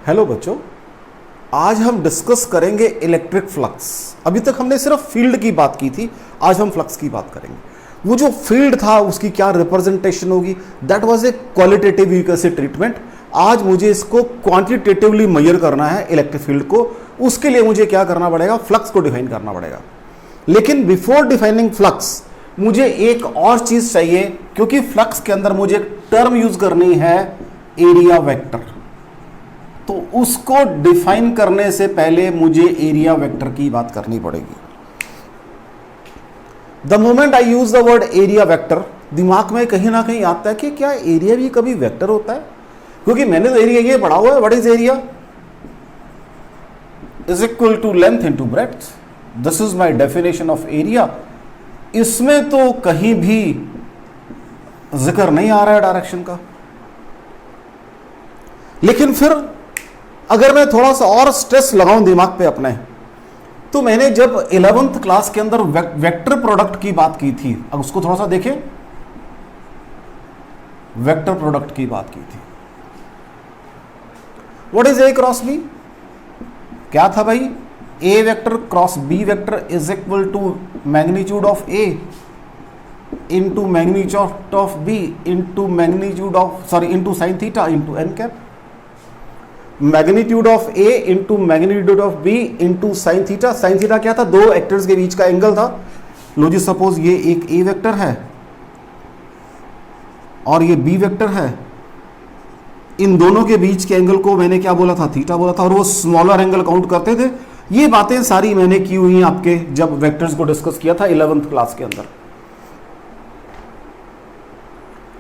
Hello बच्चों, आज हम डिस्कस करेंगे इलेक्ट्रिक फ्लक्स। अभी तक हमने सिर्फ फील्ड की बात की थी, आज हम फ्लक्स की बात करेंगे। वो जो फील्ड था उसकी क्या रिप्रेजेंटेशन होगी, that was a qualitative you can say treatment. आज मुझे इसको क्वांटिटेटिवली मेजर करना है इलेक्ट्रिक फील्ड को। उसके लिए मुझे क्या करना पड़ेगा, फ्लक्स को डिफाइन करना पड़ेगा। लेकिन बिफोर डिफाइनिंग फ्लक्स मुझे एक और चीज चाहिए, क्योंकि फ्लक्स के अंदर मुझे एक टर्म यूज करनी है, एरिया वेक्टर। तो उसको डिफाइन करने से पहले मुझे एरिया वेक्टर की बात करनी पड़ेगी। The moment I use the word area vector, दिमाग में कहीं ना कहीं आता है कि क्या एरिया भी कभी वेक्टर होता है, क्योंकि मैंने तो एरिया ये पढ़ा हुआ है, what is area is equal to length into breadth. This is my definition of area. इसमें तो कहीं भी जिक्र नहीं आ रहा है डायरेक्शन का। लेकिन फिर अगर मैं थोड़ा सा और स्ट्रेस लगाऊं दिमाग पे अपने, तो मैंने जब 11th क्लास के अंदर वेक्टर प्रोडक्ट की बात की थी, अब उसको थोड़ा सा देखें, वेक्टर प्रोडक्ट की बात की थी। What is A cross B? क्या था भाई? A vector cross B vector is equal to magnitude of A into magnitude of B into magnitude of into sine theta into n cap. Magnitude of A into magnitude of B into sine theta. Sine theta क्या था? दो actors के बीच का angle था। लो जी, suppose ये एक ए vector है और ये बी वेक्टर है। इन दोनों के बीच के एंगल को मैंने क्या बोला था? थीटा बोला था, और वो स्मॉलर एंगल काउंट करते थे। ये बातें सारी मैंने की हुई आपके जब वेक्टर्स को डिस्कस किया था 11th क्लास के अंदर।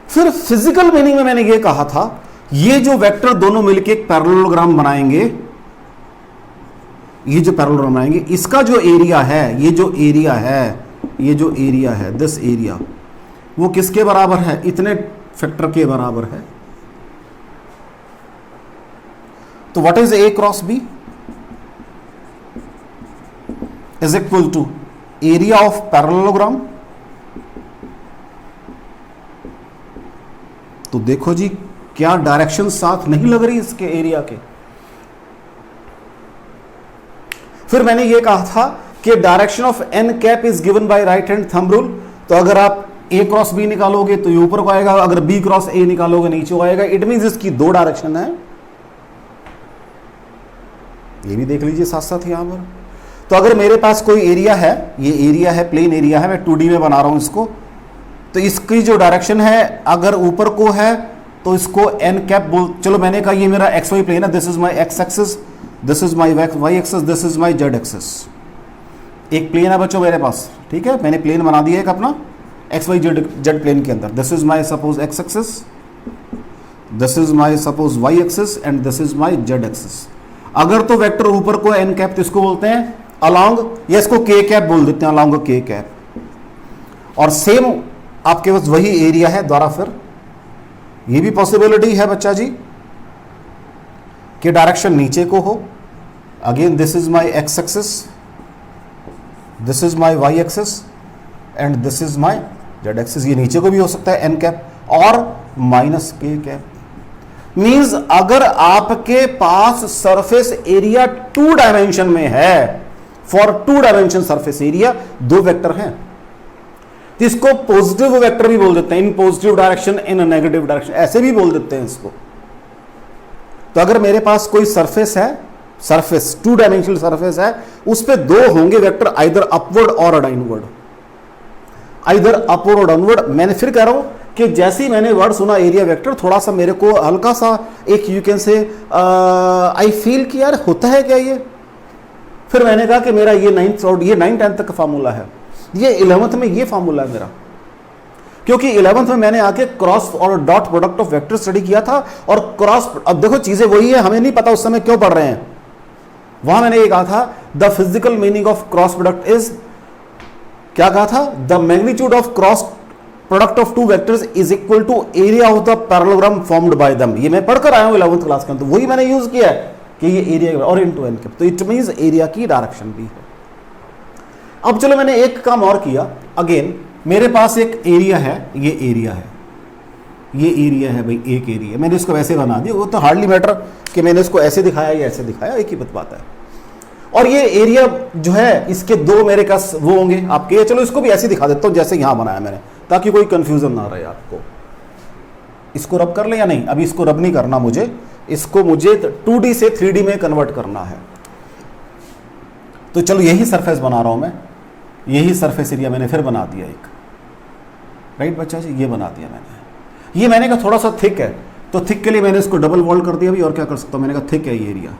फिर फिजिकल मीनिंग में मैंने ये कहा था, ये जो वेक्टर दोनों मिलके एक पैरेललोग्राम बनाएंगे, ये जो पैरेललोग्राम बनाएंगे, इसका जो एरिया है, ये जो एरिया है, दिस एरिया, वो किसके बराबर है? इतने फैक्टर के बराबर है। तो what is A cross B is equal to area of parallelogram. तो देखो जी, क्या डायरेक्शन साथ नहीं लग रही इसके एरिया के। फिर मैंने ये कहा था कि direction of N cap is given by right hand thumb rule. तो अगर आप ए क्रॉस बी निकालोगे तो ये ऊपर को आएगा, अगर बी क्रॉस ए निकालोगे नीचे को आएगा। इट मींस इसकी दो डायरेक्शन है। ये भी देख लीजिए साथ साथ यहां पर। तो अगर मेरे पास कोई एरिया है, ये एरिया है, प्लेन एरिया है, मैं 2D में बना रहा हूं इसको, तो इसकी जो डायरेक्शन है अगर ऊपर को है तो इसको एन कैप बोल। चलो मैंने कहा ये मेरा एक्स वाई प्लेन है, this is my X axis, this is my Y axis, this is my Z axis. एक प्लेन है बच्चों मेरे पास, ठीक है, मैंने प्लेन बना दिया एक अपना एक्स वाई जेड प्लेन के अंदर। This is my suppose X axis, this is my suppose Y axis and this is my Z axis. अगर तो वेक्टर ऊपर को एन कैप, तो इसको बोलते हैं अलॉन्ग, या इसको के कैप बोल देते हैं, अलॉन्ग के कैप। और सेम आपके पास वही एरिया है द्वारा, फिर ये भी पॉसिबिलिटी है बच्चा जी कि डायरेक्शन नीचे को हो। Again this is my X axis, this is my Y axis and this is my Z axis. ये नीचे को भी हो सकता है एन कैप और माइनस के कैप। मींस अगर आपके पास सरफेस एरिया 2 डायमेंशन में है, for 2 dimension surface area, 2 vector हैं, तो इसको पॉजिटिव वेक्टर भी बोल देते हैं, in positive direction, in negative direction, ऐसे भी बोल देते हैं इसको। तो अगर मेरे पास कोई सरफेस है, सरफेस 2 डायमेंशनल सरफेस है, उस पे 2 होंगे वेक्टर, आइदर अपवर्ड और डाउनवर्ड, आइदर अपवर्ड और डाउनवर्ड। मैंने फिर कह रहा हूं कि जैसे ही मैंने वर्ड सुना एरिया वेक्टर, थोड़ा सा मेरे को हल्का सा एक you can say I feel कि यार होता है क्या ये। फिर मैंने कहा कि मेरा ये 9th और ये 9th 10th तक का फार्मूला है, ये 11th में ये फार्मूला है मेरा, क्योंकि 11th में मैंने आके क्रॉस और dot product of vector study किया था। और क्रॉस, अब देखो चीजें वही है, हमें नहीं पता उस समय क्यों पढ़ रहे हैं। वहां मैंने ये कहा था the physical meaning of cross product is, क्या कहा था? The magnitude of cross product of 2 vectors is equal to area of the parallelogram formed by them. ये मैं पढ़कर आया हूं 11th क्लास के अंदर, वही मैंने यूज किया है कि ये एरिया और इनटू एन कैप। तो इट मींस एरिया की डायरेक्शन भी है। अब चलो मैंने एक काम और किया। अगेन मेरे पास एक एरिया है, ये एरिया है, ये एरिया है भाई, एक एरिया, मैंने इसको वैसे बना दिया, वो तो हार्डली मैटर कि मैंने इसको ऐसे दिखाया या ऐसे दिखाया, एक ही बात है। और ये एरिया जो है इसके दो मेरे पास वो होंगे आपके, चलो इसको भी ऐसे दिखा देता हूं जैसे यहां बनाया मैंने, ताकि कोई कंफ्यूजन ना रहे आपको। इसको रब कर ले या नहीं, अभी इसको रब नहीं करना मुझे, इसको मुझे 2D से 3D में कन्वर्ट करना है। तो चलो यही सरफेस बना रहा हूं मैं, यही सरफेस एरिया मैंने फिर बना दिया एक, राइट बच्चा जी, ये बना दिया मैंने। ये मैंने कहा थोड़ा सा थिक है, तो थिक के लिए मैंने इसको डबल वॉल्ड कर दिया भी, और क्या कर सकता हूं, मैंने कहा थिक है ये एरिया,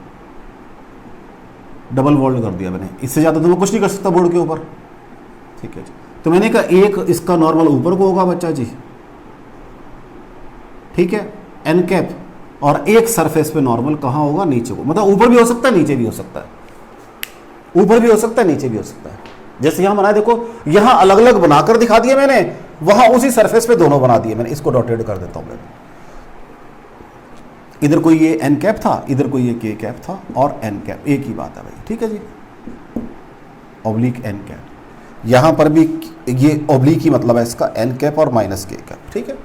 डबल वॉल्ड कर दिया मैंने, इससे ज़्यादा तो मैं कुछ नहीं कर सकता बोर्ड के ऊपर, ठीक है जी। तो मैंने कहा एक इसका नॉर्मल ऊपर को होगा बच्चा जी, ठीक है, एन कैप, और एक सरफेस पे नॉर्मल कहाँ होगा, नीचे को, मतलब ऊपर भी हो सकता है नीचे भी हो सकता है, ऊपर भी हो सकता है नीचे भी हो सकता है। जैसे यहां बनाया देखो, यहां अलग अलग बनाकर दिखा दिया मैंने, वहां उसी सरफेस पे दोनों बना दिए मैंने। इसको डॉटेड कर देता हूं मैं, इधर कोई ये एन कैप था, इधर कोई ये के कैप था, और एन कैप एक ही बात है भाई, ठीक है जी, ऑब्लिक एन कैप। यहां पर भी ये ऑब्लिक ही मतलब है इसका, एन कैप और माइनस के कैप, ठीक है।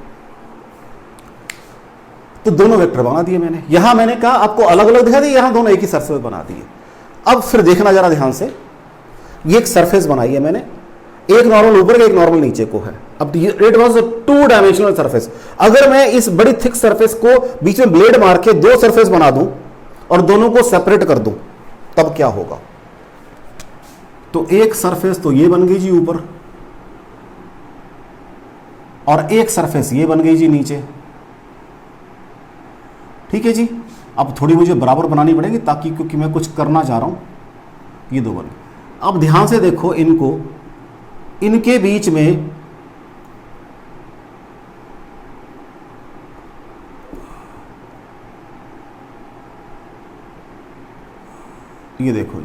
तो दोनों वेक्टर बना दिए मैंने। यहां मैंने कहा आपको अलग अलग दिखा दिए, यहां दोनों एक ही सरफेस बना दिए। अब फिर देखना जरा ध्यान से, ये एक सरफेस बनाई है मैंने, एक नॉर्मल ऊपर का एक नॉर्मल नीचे को है। अब it was a 2 dimensional surface. अगर मैं इस बड़ी थिक सरफेस को बीच में ब्लेड मार के दो सरफेस बना दूं और दोनों को सेपरेट कर दूं, तब क्या होगा? तो एक सरफेस तो ये बन गई जी ऊपर, और एक सरफेस ये बन गई जी नीचे, ठीक है जी। अब थोड़ी मुझे बराबर बनानी पड़ेगी ताकि, क्योंकि मैं कुछ करना चाह रहा हूं, ये दो बन। अब ध्यान से देखो इनको, इनके बीच में ये देखो,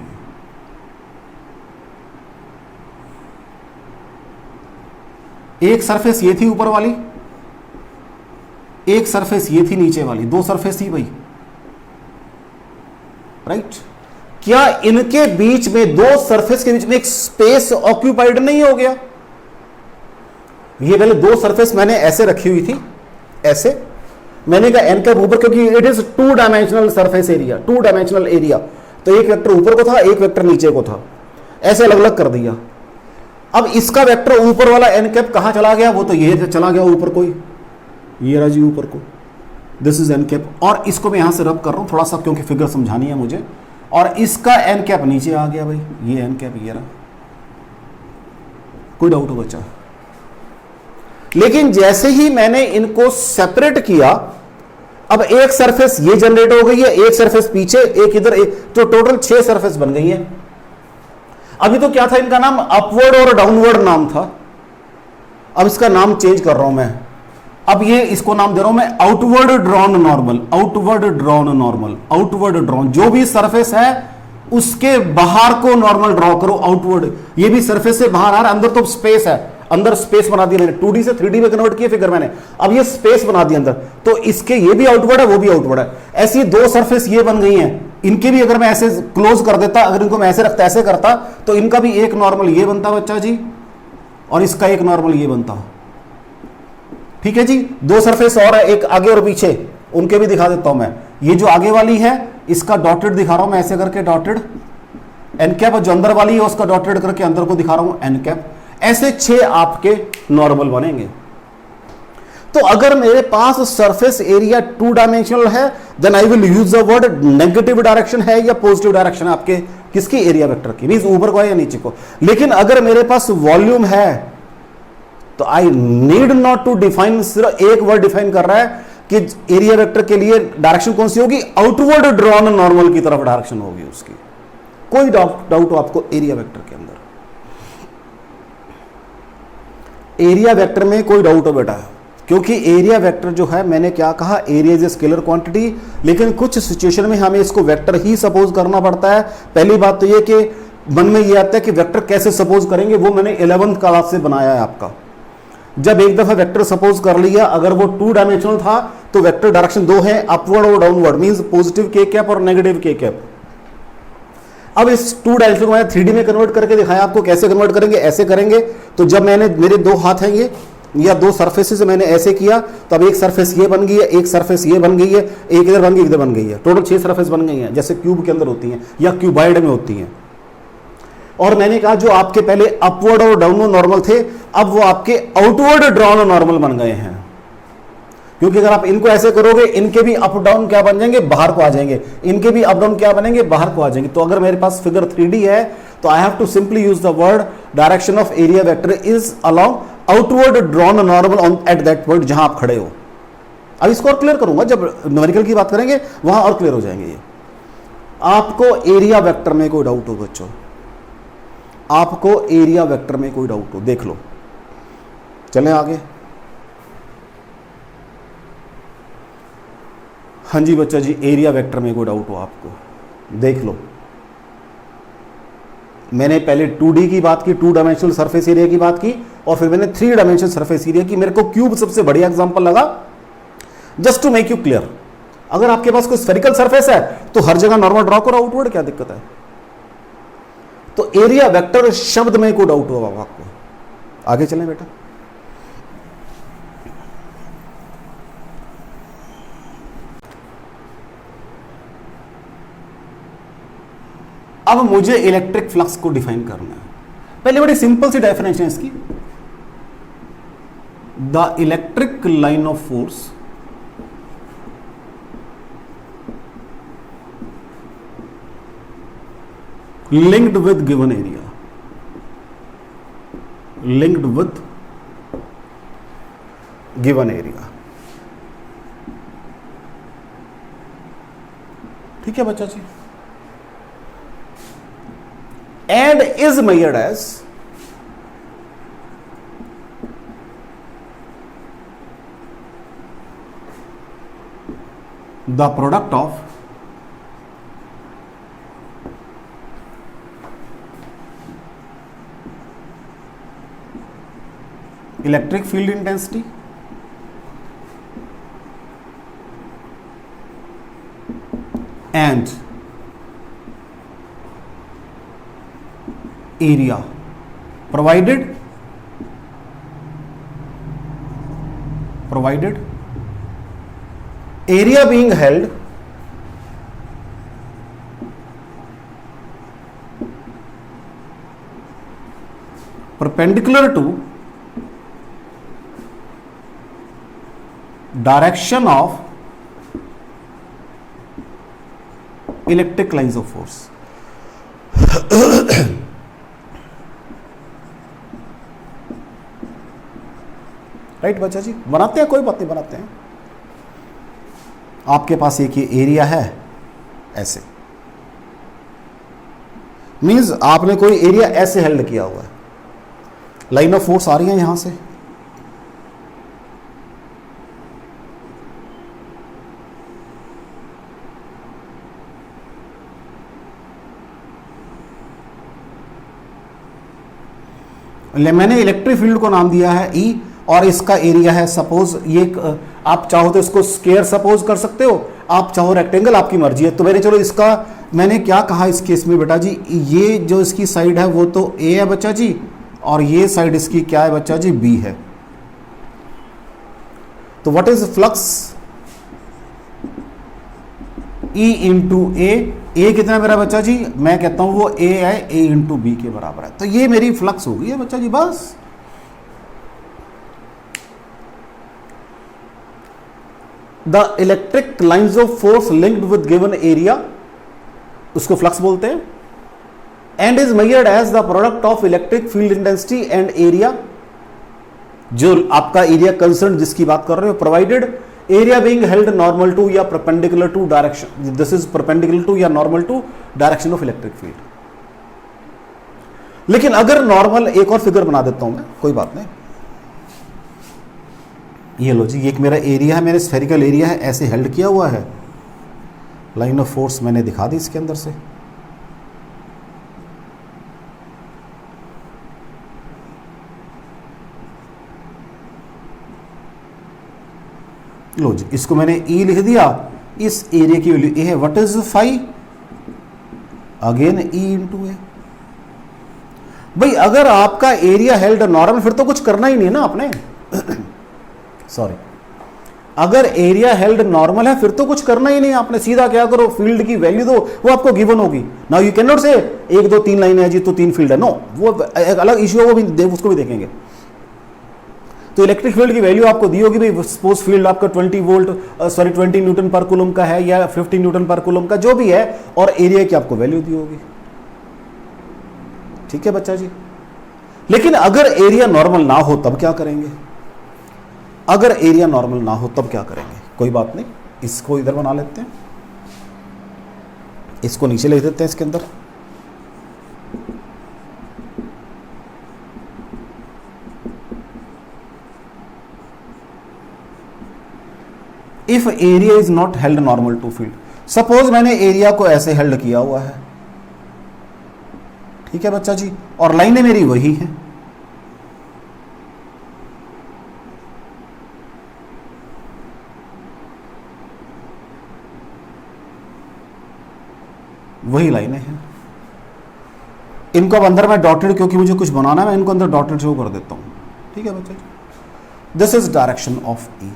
ये एक सरफेस ये थी ऊपर वाली, एक सरफेस ये थी नीचे वाली, दो सरफेस थी भाई, राइट। क्या इनके बीच में, दो सरफेस के बीच में एक स्पेस ऑक्यूपाइड नहीं हो गया? ये पहले दो सरफेस मैंने ऐसे रखी हुई थी, ऐसे मैंने कहा एन कैप ऊपर, क्योंकि it is 2 dimensional surface area, 2 dimensional area, तो एक वेक्टर ऊपर को था, एक वेक्टर नीचे को था, ऐसे अलग अलग कर दिया। अब इसका वेक्टर ऊपर वाला एन कैप कहां चला गया? वो तो ये चला गया ऊपर, कोई ये रहा जी ऊपर को, दिस इज एन कैप। और इसको मैं यहां से रब कर रहा हूं थोड़ा सा, क्योंकि फिगर समझानी है मुझे। और इसका एन कैप नीचे आ गया भाई, ये एन कैप ये रहा, कोई डाउट हो बच्चा? लेकिन जैसे ही मैंने इनको सेपरेट किया, अब एक सरफेस ये जनरेट हो गई है, एक सरफेस पीछे, एक इधर, एक, तो टोटल 6 सरफेस बन गई है। अभी तो क्या था इनका नाम, अपवर्ड और डाउनवर्ड नाम था, अब इसका नाम चेंज कर रहा हूं मैं। अब ये इसको नाम दे रहा हूं मैं outward drawn normal, outward drawn normal, outward drawn. जो भी सरफेस है उसके बाहर को नॉर्मल ड्रॉ करो, आउटवर्ड। ये भी सरफेस से बाहर आ रहा है, अंदर तो स्पेस है, अंदर स्पेस बना दिया मैंने, 2D से 3D में कन्वर्ट किया फिगर मैंने, अब ये स्पेस बना दिया अंदर, तो इसके ये भी आउटवर्ड है, वो भी आउटवर्ड है। ऐसी दो सरफेस ये बन गई हैं, इनके भी अगर मैं ऐसे क्लोज कर देता, अगर इनको मैं ऐसे रखता, ऐसे करता, तो इनका भी एक नॉर्मल ये बनता बच्चा जी, और इसका एक नॉर्मल ये बनता, ठीक है जी। दो सरफेस और है, एक आगे और पीछे, उनके भी दिखा देता हूं मैं। ये जो आगे वाली है इसका डॉटेड दिखा रहा हूं मैं ऐसे करके, डॉटेड एन कैप, और जो अंदर वाली है उसका डॉटेड करके अंदर को दिखा रहा हूं एन कैप। ऐसे 6 आपके नॉर्मल बनेंगे। तो अगर मेरे पास सरफेस एरिया 2 डायमेंशनल है, then I will use the word negative direction है या पॉजिटिव डायरेक्शन है आपके किसकी, एरिया वेक्टर की, मींस ऊपर को है या नीचे को। लेकिन अगर मेरे पास वॉल्यूम है तो I need not to define, सिर्फ एक वर्ड डिफाइन कर रहा है कि एरिया वेक्टर के लिए डायरेक्शन कौन सी होगी, आउटवर्ड ड्रॉन नॉर्मल की तरफ डायरेक्शन होगी उसकी। कोई डाउट हो आपको एरिया वेक्टर के अंदर? एरिया वेक्टर में कोई डाउट हो बेटा? क्योंकि एरिया वेक्टर जो है, मैंने क्या कहा, area is a scalar quantity, लेकिन कुछ सिचुएशन में हमें इसको वेक्टर ही सपोज करना पड़ता है। पहली बात तो ये कि मन में ये आता है कि वेक्टर कैसे सपोज करेंगे, वो मैंने 11th क्लास से बनाया है आपका। जब एक दफा वेक्टर सपोज कर लिया, अगर वो 2 डायमेंशनल था तो वेक्टर डायरेक्शन 2 है, अपवर्ड और डाउनवर्ड, मींस पॉजिटिव के कैप और नेगेटिव के कैप। अब इस 2 डायमेंशन को मैंने 3D में कन्वर्ट करके दिखाया आपको, कैसे कन्वर्ट करेंगे, ऐसे करेंगे। तो जब मैंने, मेरे 2 हाथ हैं ये, या दो सरफेसेस मैंने ऐसे किया तो अब एक सरफेस ये बन गई है, एक सरफेस ये बन गई है, एक इधर बन गई, इधर बन गई है, टोटल 6 सरफेस बन गई हैं जैसे क्यूब के अंदर होती हैं या क्यूबाइड में होती हैं। और मैंने कहा जो आपके पहले अपवर्ड और डाउनवर्ड नॉर्मल थे अब वो आपके आउटवर्ड ड्रॉन नॉर्मल बन गए हैं, क्योंकि अगर आप इनको ऐसे करोगे इनके भी अप डाउन क्या बन जाएंगे, बाहर को आ जाएंगे, इनके भी अप डाउन क्या बनेंगे, बाहर को आ जाएंगे। तो अगर मेरे पास फिगर 3D है तो I have to simply use the word direction of area vector is along outward drawn normal on at that point जहां आप खड़े हो। अब इसको और क्लियर करूंगा, जब न्यूमेरिकल की बात करेंगे वहां और क्लियर हो जाएंगे ये। आपको एरिया वेक्टर में कोई डाउट हो बच्चों, आपको एरिया वेक्टर में कोई डाउट हो, देख लो। चलें आगे। हाँ जी बच्चा जी, एरिया वेक्टर में कोई डाउट हो आपको, देख लो। मैंने पहले 2D की बात की, 2 डायमेंशनल सरफेस एरिया की बात की, और फिर मैंने 3 डायमेंशनल सरफेस एरिया की। मेरे को क्यूब सबसे बढ़िया एग्जांपल लगा, just to make you clear. अगर आपके पास कोई स्फेरिकल सरफेस है तो हर जगह नॉर्मल ड्रॉ करो, आउटवर्ड क्या दिक्कत है। तो एरिया वेक्टर शब्द में कोई डाउट होगा आपको। आगे चलें बेटा। अब मुझे इलेक्ट्रिक फ्लक्स को डिफाइन करना है। पहले बड़ी सिंपल सी डेफिनेशन है इसकी, the electric line of force linked with given area, linked with given area। ठीक है बच्चा जी। and is measured as the product of electric field intensity and area provided area being held perpendicular to direction of electric lines of force। Right बच्चा जी, बनाते हैं, कोई बात नहीं, बनाते हैं। आपके पास एक ये एरिया है ऐसे, मींस आपने कोई एरिया ऐसे हेल्ड किया हुआ है, लाइन ऑफ फोर्स आ रही है यहां से, मैंने इलेक्ट्रिक फील्ड को नाम दिया है ई, और इसका एरिया है सपोज ये, आप चाहो तो इसको स्क्वायर सपोज कर सकते हो, आप चाहो रेक्टेंगल, आपकी मर्जी है। तो मैंने चलो इसका मैंने क्या कहा इस केस में बेटा जी, ये जो इसकी साइड है वो तो ए है बच्चा जी, और ये साइड इसकी क्या है बच्चा जी, बी है। तो what is flux, E into A कितना है मेरा बच्चा जी, मैं कहता हूं वो ए है, ए इंटू बी के बराबर है। तो ये मेरी फ्लक्स हो गई है बच्चा जी, बस। The electric lines of force linked with given area, उसको फ्लक्स बोलते हैं, and is measured as the product of electric field intensity and area, जो आपका एरिया कंसर्न जिसकी बात कर रहे हो, provided area being held normal to या perpendicular to direction, this is perpendicular to या normal to direction of electric field. लेकिन अगर नॉर्मल, एक और फिगर बना देता हूं मैं, कोई बात नहीं, ये लो जी, एक मेरा एरिया है, मेरे स्फेरिकल एरिया है, ऐसे हेल्ड किया हुआ है, लाइन ऑफ फोर्स मैंने दिखा दी इसके अंदर से, लो जी, इसको मैंने ई लिख दिया, इस एरिया की वैल्यू ए है, what is phi, again E into A. भाई अगर आपका एरिया हेल्ड नॉर्मल, फिर तो कुछ करना ही नहीं है ना आपने, सॉरी, अगर एरिया हेल्ड नॉर्मल है फिर तो कुछ करना ही नहीं, आपने सीधा क्या करो, फील्ड की वैल्यू दो, वो आपको गिवन होगी। नाउ यू कैन नॉट से 1 2 3 लाइनें है जी तो 3 फील्ड है, नो, वो एक अलग इश्यू है, वो भी उसको भी देखेंगे। तो इलेक्ट्रिक फील्ड की वैल्यू आपको दी होगी भाई, सपोज फील्ड आपका 20 न्यूटन पर कूलम का है या 50 न्यूटन पर कूलम का, जो भी है, और एरिया की आपको वैल्यू दी होगी। ठीक है बच्चा जी। लेकिन अगर एरिया नॉर्मल ना हो तब क्या करेंगे? अगर एरिया नॉर्मल ना हो तब क्या करेंगे? कोई बात नहीं, इसको इधर बना लेते हैं, इसको नीचे लिख देते हैं इसके अंदर। If area is not held normal to field, suppose मैंने एरिया को ऐसे हेल्ड किया हुआ है, ठीक है बच्चा जी, और लाइनें मेरी वही हैं, वही लाइनें हैं। इनको अब अंदर मैं डॉटेड, क्योंकि मुझे कुछ बनाना है, मैं इनको अंदर डॉटेड शो कर देता हूं। ठीक है बच्चा जी, दिस इज डायरेक्शन ऑफ ई।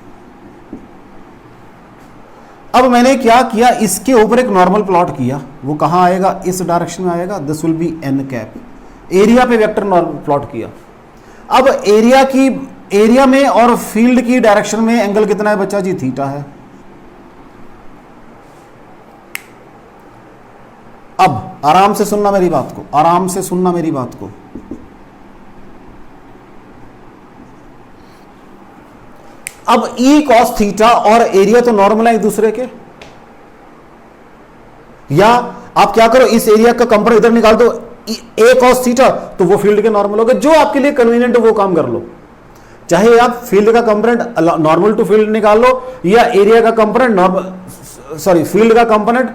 अब मैंने क्या किया, इसके ऊपर एक नॉर्मल प्लॉट किया, वो कहां आएगा? इस डायरेक्शन में आएगा, this will be N cap. Area पे वेक्टर नॉर्मल प्लॉट किया। अब एरिया में और फील्ड की डायरेक्शन में एंगल कितना है बच्चा जी? थीटा है। अब आराम से सुनना मेरी बात को, आराम से सुनना मेरी बात को। अब ई कॉस थीटा और एरिया तो नॉर्मल है एक दूसरे के, या आप क्या करो, इस एरिया का कंपोनेंट इधर निकाल दो, ए कॉस थीटा, तो वो फील्ड के नॉर्मल हो गए। जो आपके लिए कन्वीनियंट हो वो काम कर लो, चाहे आप फील्ड का कंपोनेंट नॉर्मल टू फील्ड निकाल लो, या एरिया का कंपोनेंट नॉर्मल, सॉरी, फील्ड का component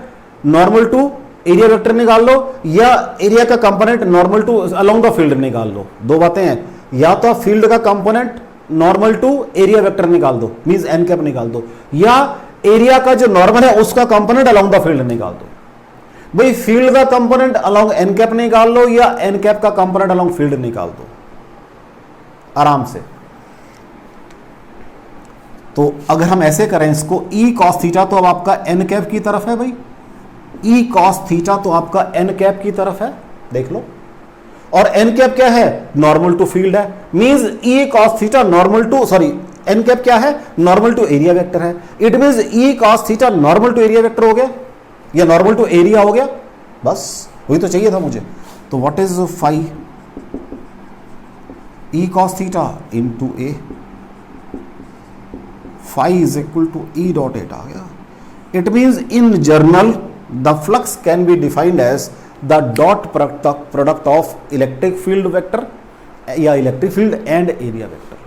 normal to area vector निकाल लो, या एरिया का component normal to along the field निकाल लो। दो बातें हैं, या तो आप फील्ड का component normal to area vector निकाल दो, मींस एन कैप निकाल दो, या एरिया का जो नॉर्मल है उसका कंपोनेंट अलोंग द फील्ड निकाल दो। भाई फील्ड का कंपोनेंट अलोंग एन कैप निकाल लो, या एन कैप का कंपोनेंट अलोंग फील्ड निकाल दो, आराम से। तो अगर हम ऐसे करें इसको, ई कॉस थीटा तो अब आपका एन कैप की तरफ है भाई, ई कॉस थीटा तो आपका एन कैप की तरफ है, देख लो। और एन कैप क्या है? नॉर्मल टू फील्ड है, means E cos theta normal to, sorry, N cap क्या है? नॉर्मल टू एरिया वेक्टर है। It means E cos theta normal to area vector हो गया, या नॉर्मल टू एरिया हो गया, बस वही तो चाहिए था मुझे। तो what is phi? E cos theta into A, phi is equal to E dot at आ गया। It means in general the flux can be defined as the dot product of electric field vector या electric field and area vector।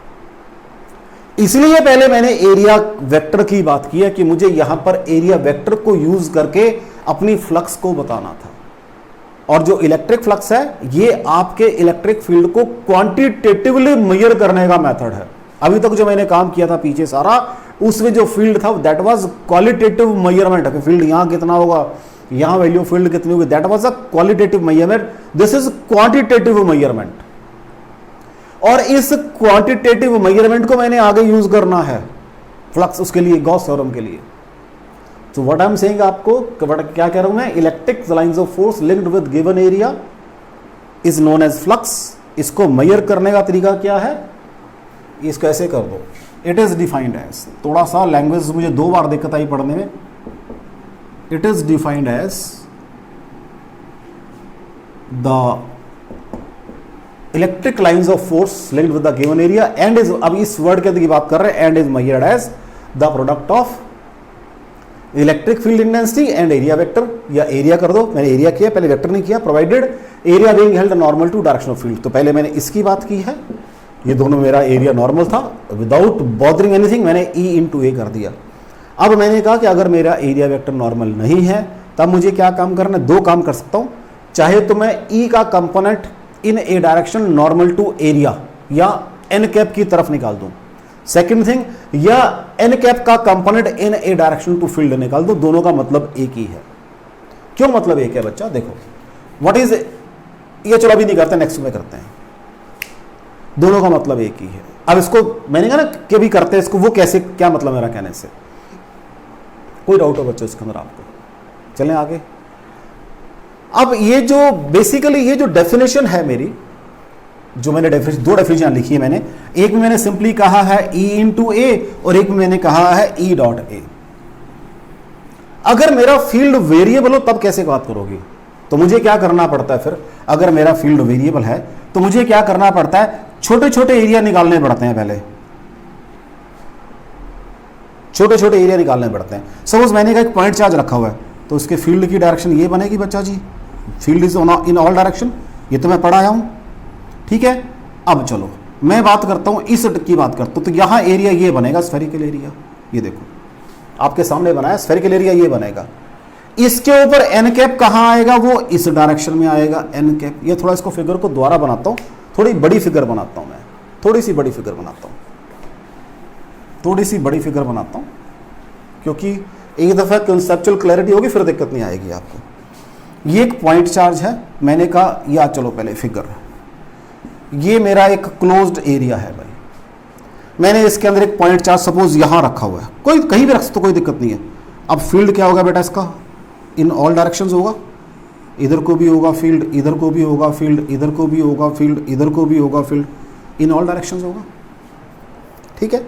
इसलिए पहले मैंने area vector की बात की है कि मुझे यहां पर एरिया वेक्टर को यूज करके अपनी फ्लक्स को बताना था। और जो इलेक्ट्रिक फ्लक्स है ये आपके इलेक्ट्रिक फील्ड को क्वांटिटेटिवली मेजर करने का मेथड है। अभी तक जो मैंने काम किया था पीछे सारा, उसमें जो फील्ड था दैट वाज क्वालिटेटिव मेजरमेंट है। फील्ड यहां कितना होगा, यहां वैल्यू फील्ड कितनी होगी, that was a qualitative measurement. This is quantitative measurement, और इस क्वांटिटेटिव मेजरमेंट को मैंने आगे यूज करना है फ्लक्स, उसके लिए गॉस थ्योरम के लिए। तो व्हाट आई एम सेइंग आपको, क्या कह रहा हूं मैं, electric lines of force linked with given area is known as flux. इसको मेजर करने का तरीका क्या है, इसको ऐसे कर दो, इट इज डिफाइंड एज, थोड़ा सा लैंग्वेज मुझे 2 बार दिक्कत आई पढ़ने में, it is defined as the electric lines of force linked with the given area and is, अब इस वर्ड की बात कर रहे हैं, and is measured as the product of electric field intensity and area vector, या एरिया कर दो, मैंने एरिया किया पहले वेक्टर नहीं किया, provided area being held normal to direction of field. तो पहले मैंने इसकी बात की है, ये दोनों मेरा एरिया नॉर्मल था, विदाउट बॉदरिंग एनीथिंग मैंने ई इंटू ए कर दिया। अब मैंने कहा कि अगर मेरा एरिया वेक्टर नॉर्मल नहीं है तब मुझे क्या काम करना है, 2 काम कर सकता हूं, चाहे तो मैं ई का component in a direction normal to area या एन कैप की तरफ निकाल दूं, सेकेंड थिंग, या एन कैप का component in a direction to field निकाल दूं। दोनों का मतलब एक ही है। क्यों मतलब एक है बच्चा, देखो व्हाट इज, ये चलो अभी नहीं करते, नेक्स्ट में करते हैं। दोनों का मतलब एक ही है। अब इसको मैंने कहा ना कि भी करते हैं इसको, वो कैसे, क्या मतलब मेरा कहने से, कोई डाउट हो बच्चों इसके अंदर आपको? चलें आगे। अब ये जो बेसिकली ये जो डेफिनेशन है मेरी, जो मैंने दो डेफिनेशन लिखी है मैंने, एक में मैंने सिंपली कहा है E इंटू ए और एक में मैंने कहा है E डॉट ए। अगर मेरा फील्ड वेरिएबल हो तब कैसे बात करोगी? तो मुझे क्या करना पड़ता है फिर? अगर मेरा फील्ड वेरिएबल है तो मुझे क्या करना पड़ता है? छोटे छोटे एरिया निकालने पड़ते हैं, पहले छोटे छोटे एरिया निकालने पड़ते हैं। सपोज मैंने कहा एक पॉइंट चार्ज रखा हुआ है, तो उसके फील्ड की डायरेक्शन ये बनेगी बच्चा जी, field is in all direction, ये तो मैं पढ़ा आया हूं, ठीक है। अब चलो मैं बात करता हूं, इस की बात करता हूं, तो यहां एरिया ये बनेगा स्फेरिकल एरिया, ये देखो आपके सामने बनाया स्फेरिकल एरिया, ये बनेगा। इसके ऊपर एन कैप कहां आएगा? वो इस डायरेक्शन में आएगा एन कैप। ये थोड़ा इसको फिगर को दोबारा बनाता हूं, थोड़ी बड़ी फिगर बनाता हूं मैं, थोड़ी सी बड़ी फिगर बनाता हूं, थोड़ी सी बड़ी फिगर बनाता हूं, क्योंकि एक दफा कंसेप्चुअल क्लैरिटी होगी फिर दिक्कत नहीं आएगी आपको। ये एक पॉइंट चार्ज है, मैंने कहा या चलो पहले फिगर, ये मेरा एक क्लोज्ड एरिया है भाई, मैंने इसके अंदर एक पॉइंट चार्ज सपोज यहां रखा हुआ है, कोई कहीं भी रख सकते, कोई दिक्कत नहीं है। अब फील्ड क्या होगा बेटा इसका? इन ऑल डायरेक्शंस होगा, इधर को भी होगा फील्ड, इधर को भी होगा फील्ड, इधर को भी होगा फील्ड, इधर को भी होगा फील्ड, इन ऑल डायरेक्शंस होगा, ठीक है।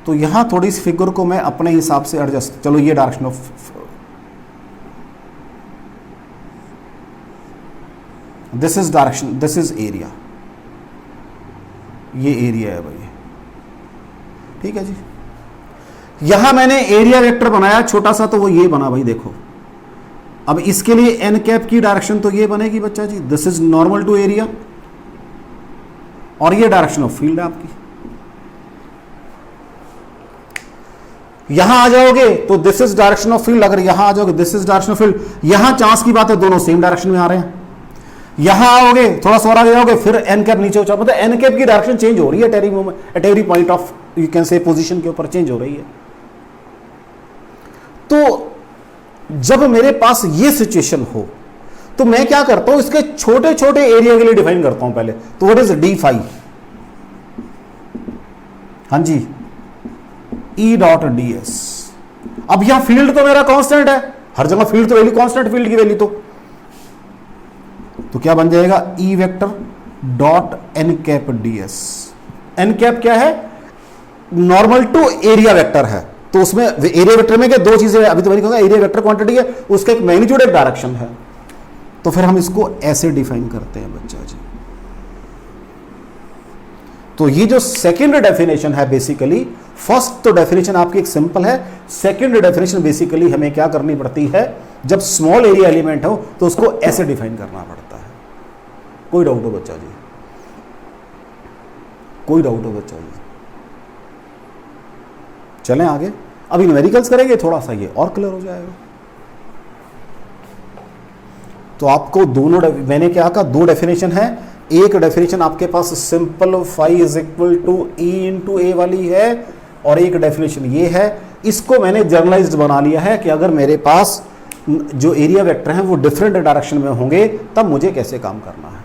तो यहां थोड़ी सी फिगर को मैं अपने हिसाब से एडजस्ट, चलो ये direction of, this is direction, this is area, ये एरिया है भाई, ठीक है जी। यहां मैंने एरिया वेक्टर बनाया छोटा सा, तो वो ये बना भाई, देखो। अब इसके लिए एन कैप की डायरेक्शन तो ये बनेगी बच्चा जी, this is normal to area, और ये डायरेक्शन ऑफ फील्ड है आपकी। यहां आ जाओगे तो this is direction of field, अगर यहां आ जाओगे this is direction of field, यहां चांस की बात है दोनों सेम डायरेक्शन में आ रहे हैं। यहां आओगे थोड़ा सा और आगे जाओगे, फिर एन कैप नीचे हो, मतलब एन कैप की डायरेक्शन चेंज हो रही है at every point of you can say position के ऊपर चेंज हो रही है। तो जब मेरे पास ये सिचुएशन हो तो मैं क्या करता हूं, इसके छोटे छोटे एरिया के लिए डिफाइन करता हूं पहले। तो व्हाट इज डी फाई? हां जी, ई डॉट डी एस। अब यहां फील्ड तो मेरा कांस्टेंट है, हर जगह फील्ड तो वैल्यू कांस्टेंट, फील्ड की वैल्यू तो क्या बन जाएगा? E vector dot N cap D S. एन कैप क्या है? नॉर्मल टू एरिया वेक्टर है, तो उसमें एरिया वेक्टर में क्या दो चीजें, अभी तो मैंने कहा एरिया वेक्टर क्वांटिटी है, उसका एक मैग्नीट्यूड एक डायरेक्शन है, तो फिर हम इसको ऐसे डिफाइन करते हैं बच्चा जी। तो ये जो सेकंड डेफिनेशन है बेसिकली, फर्स्ट तो डेफिनेशन आपकी एक सिंपल है, सेकंड डेफिनेशन बेसिकली हमें क्या करनी पड़ती है, जब स्मॉल एरिया एलिमेंट हो तो उसको ऐसे डिफाइन करना पड़ता है। कोई डाउट हो बच्चा जी? कोई डाउट हो बच्चा जी? चलें आगे, अभी न्यूमेरिकल्स करेंगे, थोड़ा सा ये और क्लियर हो जाएगा। तो आपको दोनों, मैंने क्या कहा, दो डेफिनेशन है। एक डेफिनेशन आपके पास simple phi is equal to E into A वाली है, और एक डेफिनेशन ये है, इसको मैंने जर्नलाइज्ड बना लिया है कि अगर मेरे पास जो एरिया वेक्टर हैं वो डिफरेंट डायरेक्शन में होंगे तब मुझे कैसे काम करना है,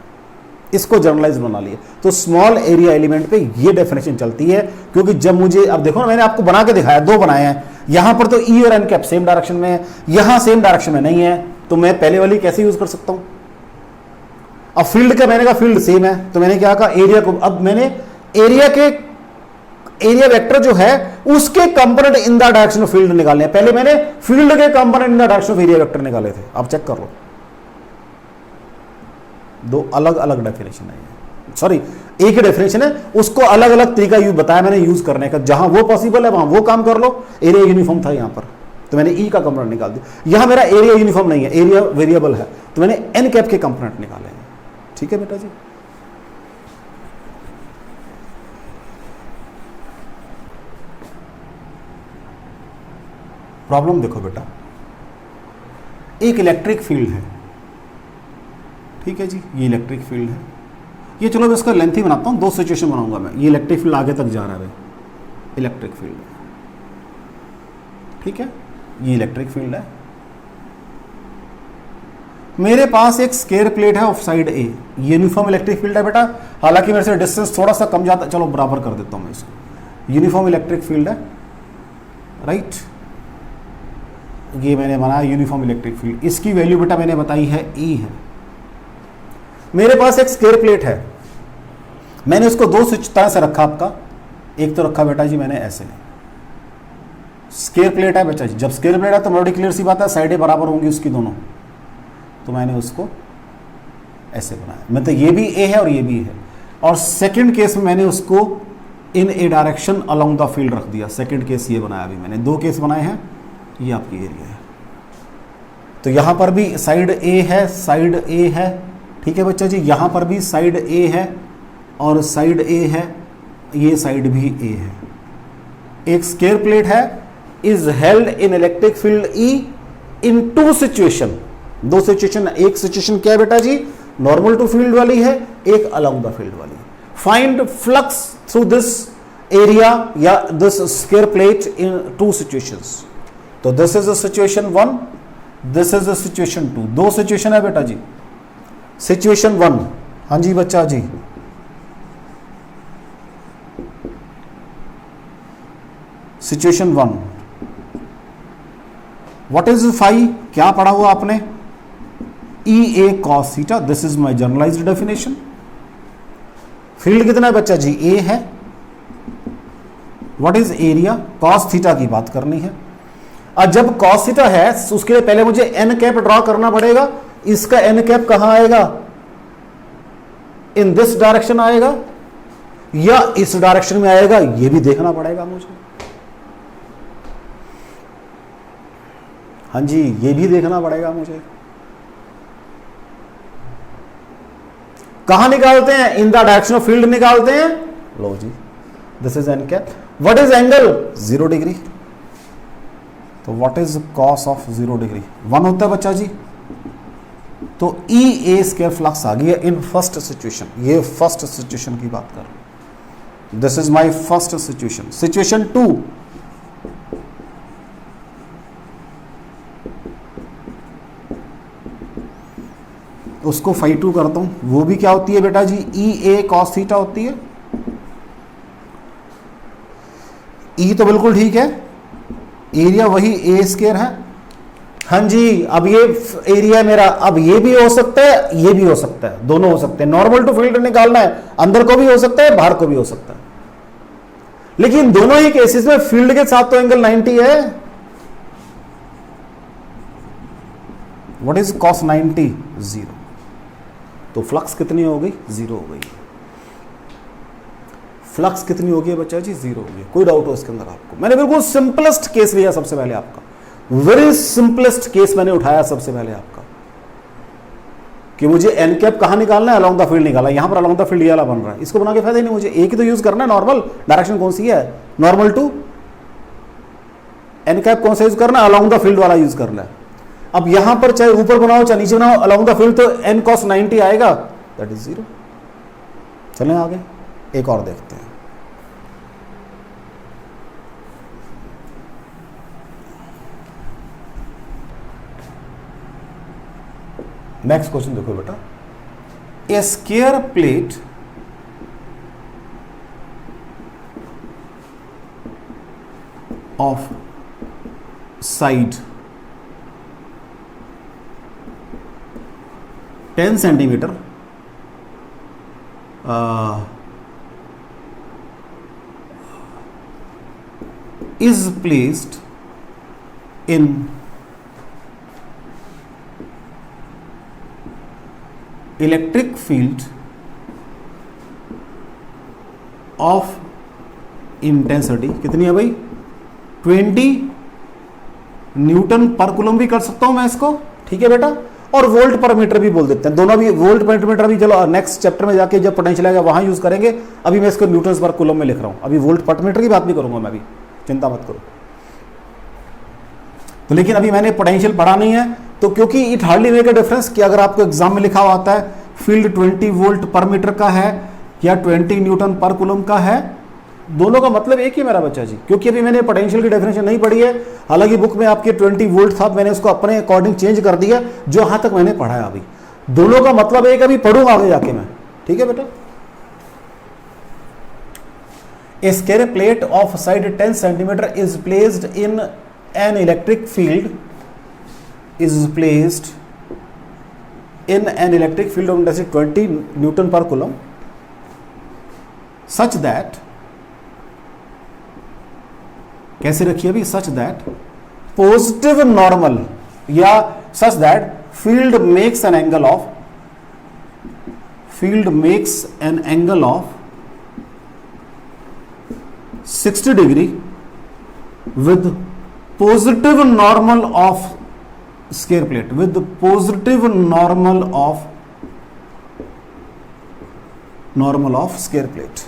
इसको जर्नलाइज बना लिया। तो स्मॉल एरिया एलिमेंट पे ये डेफिनेशन चलती है, क्योंकि जब मुझे, अब देखो ना मैंने आपको बना के दिखाया, दो बनाए हैं, यहां पर तो ई और एन कैप सेम डायरेक्शन में है, यहां सेम डायरेक्शन में नहीं है, तो मैं पहले वाली कैसे यूज कर सकता हूं? अब फील्ड का मैंने कहा फील्ड सेम है, तो मैंने क्या कहा एरिया को, अब मैंने एरिया वेक्टर जो है उसके component in the direction of field निकालने हैं। पहले मैंने फील्ड के component in the direction of area vector निकाले थे। अब चेक कर लो, दो अलग अलग डेफिनेशन है, सॉरी एक ही डेफिनेशन है, उसको अलग अलग तरीका बताया मैंने यूज करने का, जहां वो पॉसिबल है वहां वो काम कर लो। एरिया यूनिफॉर्म था यहां पर, तो मैंने ई का कंपोनेंट निकाल दिया। यहां मेरा एरिया यूनिफॉर्म नहीं है, एरिया वेरिएबल है, तो मैंने एन कैप के कंपोनेंट निकाले हैं। ठीक है बेटा जी? प्रॉब्लम देखो बेटा, एक इलेक्ट्रिक फील्ड है, ठीक है जी, ये इलेक्ट्रिक फील्ड है, ये चलो मैं इसका लेंथ ही बनाता हूं, दो सिचुएशन बनाऊंगा मैं। ये इलेक्ट्रिक फील्ड आगे तक जा रहा है, इलेक्ट्रिक फील्ड, ठीक है, ये इलेक्ट्रिक फील्ड है। मेरे पास एक स्केयर प्लेट है of side A, uniform electric field है बेटा, हालांकि मेरे से डिस्टेंस थोड़ा सा कम जाता, चलो बराबर कर देता हूं मैं इसको, यूनिफॉर्म इलेक्ट्रिक फील्ड है, राइट, ये मैंने बनाया यूनिफॉर्म इलेक्ट्रिक फील्ड, इसकी वैल्यू बेटा मैंने बताई है ई है। मेरे पास एक स्केयर प्लेट है, मैंने उसको दो स्विच तरह से रखा आपका, एक तो रखा बेटा जी मैंने ऐसे, स्केयर प्लेट है बेटा जी, जब स्केयर प्लेट है तो बड़ी क्लियर सी बात है साइडें बराबर होंगी उसकी दोनों, तो मैंने उसको ऐसे बनाया, मतलब ये भी ए है और ये भी है। और सेकंड केस में मैंने उसको इन a direction along the field रख दिया, सेकंड केस ये बनाया, अभी मैंने दो केस बनाए हैं, ये आपकी एरिया है। तो यहां पर भी साइड ए है, साइड ए है, ठीक है बच्चा जी, यहां पर भी साइड ए है और साइड ए है, ये साइड भी ए है। एक स्केयर प्लेट है, is held in electric field E in two situation, दो सिचुएशन, एक सिचुएशन क्या है बेटा जी, नॉर्मल टू फील्ड वाली है, एक अलोंग द फील्ड वाली। Find flux through this area या this square plate in two situations. तो this is the situation 1, this is the situation 2, दो सिचुएशन है बेटा जी। सिचुएशन 1, हाँ जी बच्चा जी, सिचुएशन 1, व्हाट इज फाई, क्या पढ़ा हुआ आपने, E A cos theta, this is my generalized definition. Field कितना है बच्चा जी, ए है। What is area, cos theta की बात करनी है। और जब कॉस थीटा है उसके लिए पहले मुझे एन कैप ड्रॉ करना पड़ेगा, इसका एन कैप कहां आएगा, इन दिस डायरेक्शन आएगा या इस डायरेक्शन में आएगा, यह भी देखना पड़ेगा मुझे, हाँ जी ये भी देखना पड़ेगा मुझे। कहां निकालते हैं, in the direction of field निकालते हैं, लो जी this is n cap. What is angle, 0 degree, तो what is cos of 0 degree, 1 होता है बच्चा जी। तो ई ए स्क्वायर फ्लक्स आ गया इन फर्स्ट सिचुएशन, ये फर्स्ट सिचुएशन की बात कर, this is my first situation. Situation 2, उसको फाई 2 करता हूं, वो भी क्या होती है बेटा जी, ई ए कॉस थीटा होती है। ई तो बिल्कुल ठीक है, एरिया वही ए स्क्वायर है, हाँ जी। अब ये एरिया मेरा, अब ये भी हो सकता है, ये भी हो सकता है, दोनों हो सकते हैं। नॉर्मल टू फील्ड निकालना है, अंदर को भी हो सकता है, बाहर को भी हो सकता है, लेकिन दोनों ही केसेस में फील्ड के साथ तो एंगल 90 है। व्हाट इज कॉस 90, 0, तो फ्लक्स कितनी हो गई, 0 हो गई। फ्लक्स कितनी हो गई बच्चा जी, 0 हो गई। कोई डाउट हो इसके अंदर आपको, मैंने बिल्कुल सिंपलेस्ट केस लिया सबसे पहले आपका, वेरी सिंपलेस्ट केस मैंने उठाया सबसे पहले आपका, कि मुझे एन कैप कहां निकालना है, अलोंग द फील्ड निकाला, यहां पर अलोंग द फील्ड ये वाला बन रहा है, इसको बना के फायदा नहीं मुझे, एक ही तो यूज करना है, नॉर्मल डायरेक्शन कौन सी है, नॉर्मल टू, एन कैप कौन सा यूज करना है, अलोंग द फील्ड वाला यूज करना है। अब यहां पर चाहे ऊपर बनाओ चाहे नीचे बनाओ, अलोंग द फील्ड तो एन कॉस 90 आएगा, दैट इज 0। चलें आगे, एक और देखते हैं। नेक्स्ट क्वेश्चन देखो बेटा, a square plate of side 10 centimetre is placed in electric field of intensity, कितनी है भाई, 20 न्यूटन पर कूलम भी कर सकता हूं मैं इसको, ठीक है बेटा, और वोल्ट पर मीटर भी बोल देते हैं, दोनों भी, वोल्ट पर मीटर भी चलो नेक्स्ट चैप्टर में जाके जब पोटेंशियल आएगा वहां यूज करेंगे, अभी मैं इसको न्यूटन पर कूलम में लिख रहा हूं, अभी वोल्ट पर मीटर की बात भी करूंगा मैं, अभी चिंता मत करो। तो लेकिन अभी मैंने पोटेंशियल पढ़ा नहीं है, तो क्योंकि it hardly make a difference कि अगर आपको एग्जाम में लिखा हुआ आता है फील्ड 20 वोल्ट पर मीटर का है या 20 न्यूटन पर कूलम का है, दोनों का मतलब एक ही मेरा बच्चा जी, क्योंकि अभी मैंने पोटेंशियल की डेफिनेशन नहीं पढ़ी है। हालांकि बुक में आपके 20 वोल्ट था, मैंने उसको अपने अकॉर्डिंग चेंज कर दिया जो यहां तक मैंने पढ़ा है। अभी दोनों का मतलब एक, अभी पढ़ूंगा आगे जाके मैं, ठीक है बेटा। A square plate of side 10 centimeter is placed in an electric field of intensity 20 Newton per coulomb such that, कैसे रखिए अभी, such that positive normal या such that field makes an angle of 60 degree with positive normal of square plate, with positive normal of square plate।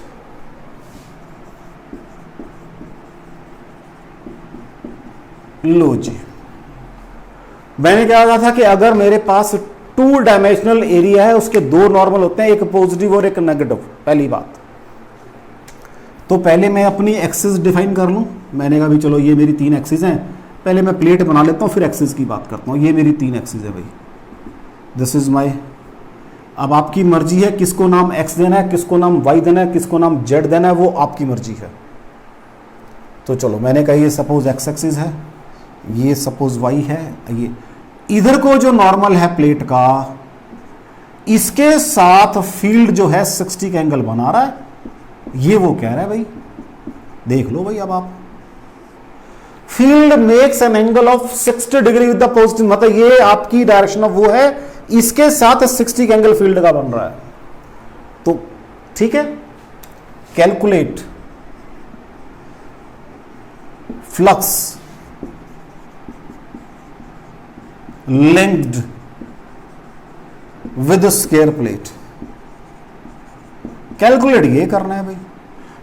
लो जी, मैंने क्या कहा था कि अगर मेरे पास 2 डायमेंशनल एरिया है, उसके 2 नॉर्मल होते हैं, एक पॉजिटिव और एक नेगेटिव। पहली बात तो पहले मैं अपनी एक्सिस डिफाइन कर लूं। मैंने कहा भी चलो ये मेरी 3 एक्सिस हैं, पहले मैं प्लेट बना लेता हूं, फिर एक्सिस की बात करता हूं। ये मेरी 3 एक्सिस है भाई, दिस इज माय। अब आपकी मर्जी है किसको नाम एक्स देना है, किसको नाम वाई देना है, किसको नाम जेड देना है, वो आपकी मर्जी है। तो चलो मैंने कहा ये सपोज एक्स एक्सिस है, ये सपोज वाई है, ये इधर को जो नॉर्मल है प्लेट का, इसके साथ फील्ड जो है 60 का एंगल बना रहा है, ये वो कह रहा है भाई। देख लो भाई, अब आप field makes an angle of 60 degree with the positive, मतलब ये आपकी डायरेक्शन ऑफ वो है, इसके साथ 60 का एंगल फील्ड का बन रहा है। तो ठीक है, calculate flux linked with square plate. Calculate ये करना है भाई।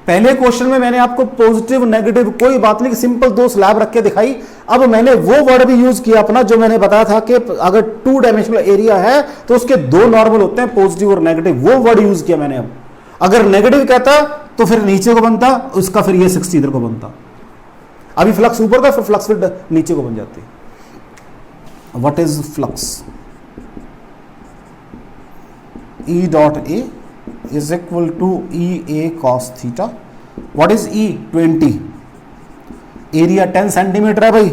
पहले क्वेश्चन में मैंने आपको पॉजिटिव नेगेटिव कोई बात नहीं, सिंपल 2 स्लैब रख के दिखाई। अब मैंने वो वर्ड भी यूज किया अपना जो मैंने बताया था कि अगर 2 डायमेंशनल एरिया है तो उसके 2 नॉर्मल होते हैं, पॉजिटिव और नेगेटिव, वो वर्ड यूज किया मैंने। अब अगर नेगेटिव कहता तो फिर नीचे को बनता, उसका फिर ये 60 इधर को बनता। अभी फ्लक्स ऊपर का, फिर फ्लक्स फिर नीचे को बन जाती। What is flux? E dot A is equal to EA cos theta. What is E? 20। Area 10 centimetre है भाई,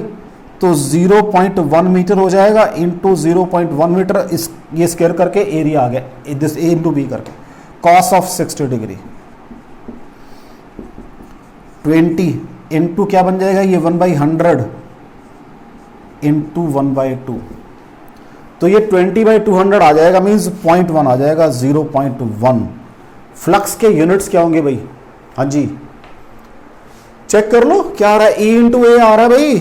तो 0.1 मीटर हो जाएगा इंटू 0.1 मीटर, इस ये स्क्वायर करके एरिया आ गया, दिस A इंटू बी करके, कॉस ऑफ 60 डिग्री। 20 इंटू क्या बन जाएगा, ये 1/100 इंटू 1/2, तो ये 20/200 आ जाएगा, मीन्स 0.1 आ जाएगा, 0.1। फ्लक्स के यूनिट्स क्या होंगे भाई? हाँ जी, चेक कर लो क्या आ रहा है, E इंटू ए आ रहा है भाई।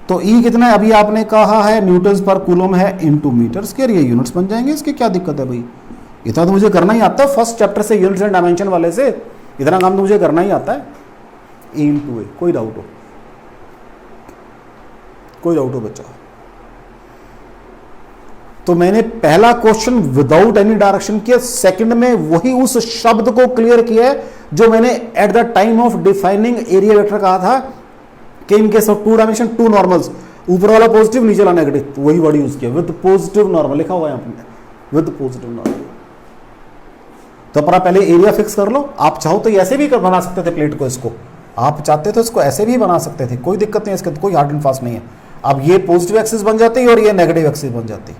तो E कितना है, अभी आपने कहा है न्यूटन पर कूलम है इंटू मीटर स्क्वायर, ये यूनिट्स बन जाएंगे, इसकी क्या दिक्कत है भाई? इतना तो मुझे करना ही आता है फर्स्ट चैप्टर से, यूनिट्स एंड डायमेंशन वाले से, इतना काम तो मुझे करना ही आता है। E इंटू ए, कोई डाउट हो? कोई डाउट हो बच्चा? तो मैंने पहला क्वेश्चन विदाउट एनी डायरेक्शन किया, सेकंड में वही उस शब्द को क्लियर किया है जो मैंने at the time of defining area vector कहा था कि in case of 2 dimension 2 normals, ऊपर वाला पॉजिटिव नीचे वाला नेगेटिव, वही वर्ड यूज किया, विद पॉजिटिव नॉर्मल लिखा हुआ है यहां पे, विद पॉजिटिव नॉर्मल। तो अपना पहले एरिया फिक्स कर लो। आप चाहो तो ऐसे भी बना सकते थे प्लेट को, इसको आप चाहते तो इसको ऐसे भी बना सकते थे, कोई दिक्कत नहीं है, इसका कोई हार्ड एंड फास्ट नहीं है। अब ये पॉजिटिव एक्सिस बन जाती और ये नेगेटिव एक्सिस बन जाती।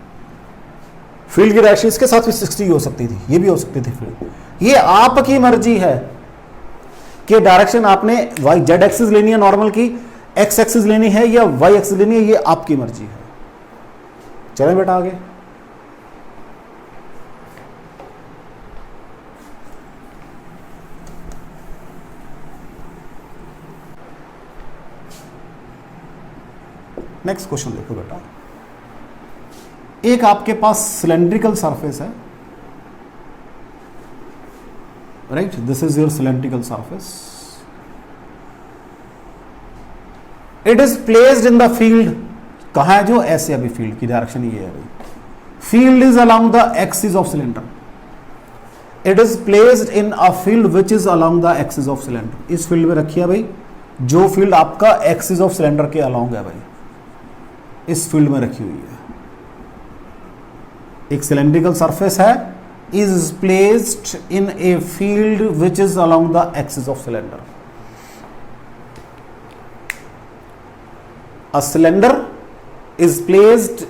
फील्ड की डायरेक्शन इसके साथ भी 60 हो सकती थी, ये भी हो सकती थी फील्ड। ये आपकी मर्जी है कि डायरेक्शन आपने वाई जेड एक्सिस लेनी है नॉर्मल की, एक्स एक्सिस लेनी है या वाई एक्सिस लेनी है, ये आपकी मर्जी है। चलें बेटा आगे। नेक्स्ट क्वेश्चन देखो बेटा, एक आपके पास सिलेंड्रिकल सरफेस है, right, this is your cylindrical surface, it is placed in the field, कहां है जो ऐसे, अभी फील्ड की डायरेक्शन ये है भाई, field is along the axis of cylinder, it is placed in a field which is along the axis of cylinder. इस फील्ड में रखिए भाई, जो फील्ड आपका एक्सिस ऑफ सिलेंडर के अलोंग है भाई, इस फील्ड में रखी हुई है। एक सिलेंड्रिकल सरफेस है, is placed in a field which is along the axis of cylinder. A cylinder is placed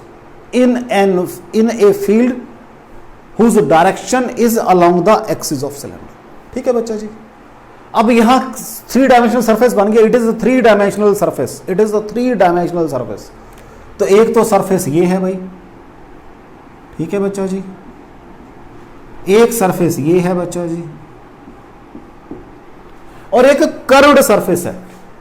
in a field whose direction is along the axis of cylinder। ठीक है बच्चा जी। अब यहां 3 डायमेंशनल सरफेस बन गया। It is 3 dimensional surface, it is 3 dimensional surface. तो एक तो सरफेस ये है भाई, ठीक है बच्चा जी, एक सरफेस ये है बच्चा जी, और एक कर्व्ड सरफेस है,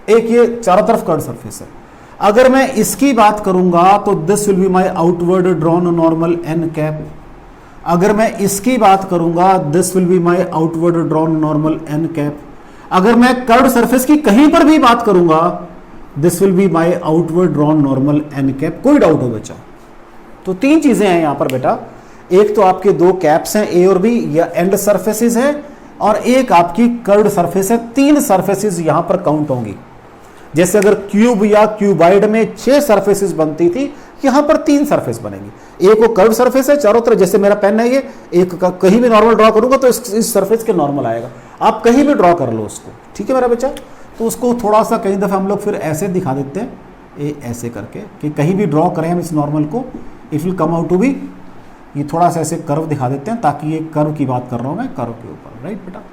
एक ये चारों तरफ कर्व्ड सरफेस है। अगर मैं इसकी बात करूंगा तो this will be my outward drawn normal N cap. अगर मैं इसकी बात करूंगा this will be my outward drawn normal N cap. अगर मैं कर्व्ड सरफेस की कहीं पर भी बात करूंगा this will be my outward drawn normal N cap. कोई डाउट हो बच्चा? तो 3 चीजें हैं यहां पर बेटा। एक तो आपके 2 कैप्स हैं ए और बी या एंड सरफेसेस है, और एक आपकी कर्व्ड सरफेस है। 3 सरफेसेस यहां पर काउंट होंगी। जैसे अगर क्यूब या क्यूबाइड में 6 सरफेसेस बनती थी, यहां पर 3 सरफेस बनेगी। एक वो कर्व सरफेस है चारों तरफ, जैसे मेरा पेन है ये, एक का कहीं भी नॉर्मल ड्रॉ करूंगा तो इस सरफेस के नॉर्मल आएगा। आप कहीं भी ड्रॉ कर लो उसको, ठीक है मेरा बच्चा। तो उसको थोड़ा सा कई दफा हम लोग फिर ऐसे दिखा देते हैं, ये ऐसे करके, कि कहीं भी ड्रॉ करें हम इस नॉर्मल को, it will come out to be, ये थोड़ा सा ऐसे कर्व दिखा देते हैं ताकि ये कर्व की बात कर रहा हूं मैं, कर्व के ऊपर, राइट बेटा।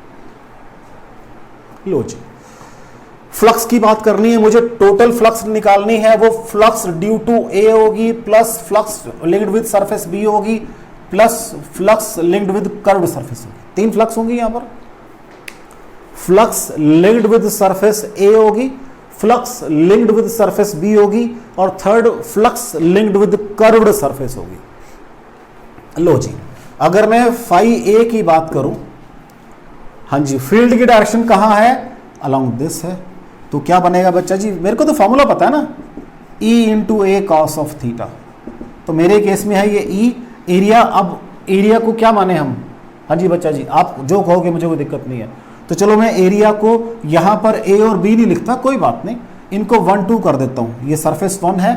लो जी, फ्लक्स की बात करनी है मुझे, टोटल फ्लक्स निकालनी है। वो फ्लक्स ड्यू टू ए होगी, plus flux linked with surface B होगी, plus flux linked with curved surface होगी। 3 फ्लक्स होंगी यहां पर। Flux linked with surface A होगी, flux linked with surface B होगी, और third flux linked with curved surface होगी। लो जी, अगर मैं फाई ए की बात करूं, हाँ जी, फील्ड की डायरेक्शन कहां है? अलोंग दिस है। तो क्या बनेगा बच्चा जी? मेरे को तो फॉर्मूला पता है ना, E into A cos of theta. तो मेरे केस में है ये E एरिया। अब एरिया को क्या माने हम? हाँ जी बच्चा जी, आप जो कहोगे मुझे कोई दिक्कत नहीं है। तो चलो मैं एरिया को यहां पर A और B नहीं लिखता, कोई बात नहीं, इनको 1 2 कर देता हूं। ये सरफेस 1 है,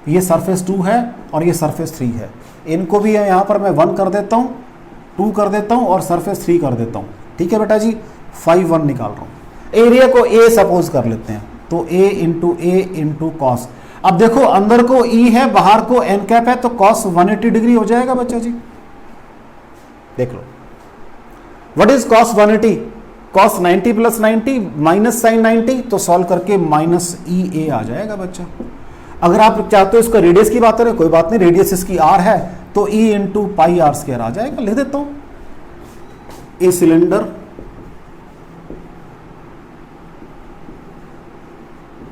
ये सरफेस 2 है, और ये सरफेस 3 है। इनको भी यहां पर मैं 1 कर देता हूं, 2 कर देता हूं, और सरफेस 3 कर देता हूं। ठीक है बेटा जी, 5 1 निकाल रहा हूं। एरिया को ए सपोज कर लेते हैं, तो ए इंटू कॉस। अब देखो, अंदर को ई है, बाहर को एन कैप है, तो कॉस 180 डिग्री हो जाएगा बच्चा जी। देख लो, what is cos 180? Cos 90 plus 90 minus sine 90, तो सॉल्व करके माइनस ई ए आ जाएगा बच्चा। अगर आप चाहते हो इसका रेडियस की बात करें, कोई बात नहीं, रेडियस इसकी आर है, तो E into pi R square आ जाएगा। लिख देता हूं, a cylinder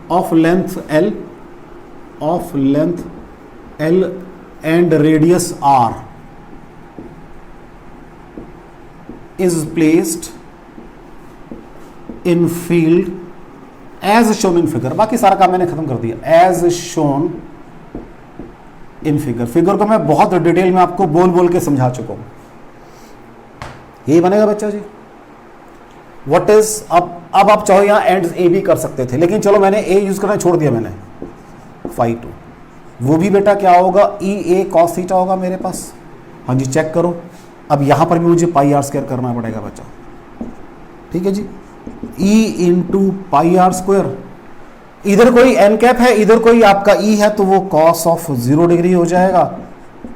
of length L and radius R is placed in field as shown in figure। बाकी सारा काम मैंने खत्म कर दिया। as shown in figure, figure को मैं बहुत डिटेल में आपको बोल बोल के समझा चुका हूं। यही बनेगा बच्चा जी। व्हाट इज, अब आप चाहो यहां एंड ए भी कर सकते थे, लेकिन चलो मैंने ए यूज करना छोड़ दिया मैंने। फाई 2 वो भी बेटा क्या होगा? ई ए कॉस थीटा होगा मेरे पास। हाँ जी, चेक करो। अब यहां पर भी मुझे पाई आर स्क्वायर करना पड़ेगा बच्चा, ठीक है जी। E into pi R square, इधर कोई एन कैप है, इधर कोई आपका ई है, तो वो कॉस ऑफ 0 डिग्री हो जाएगा।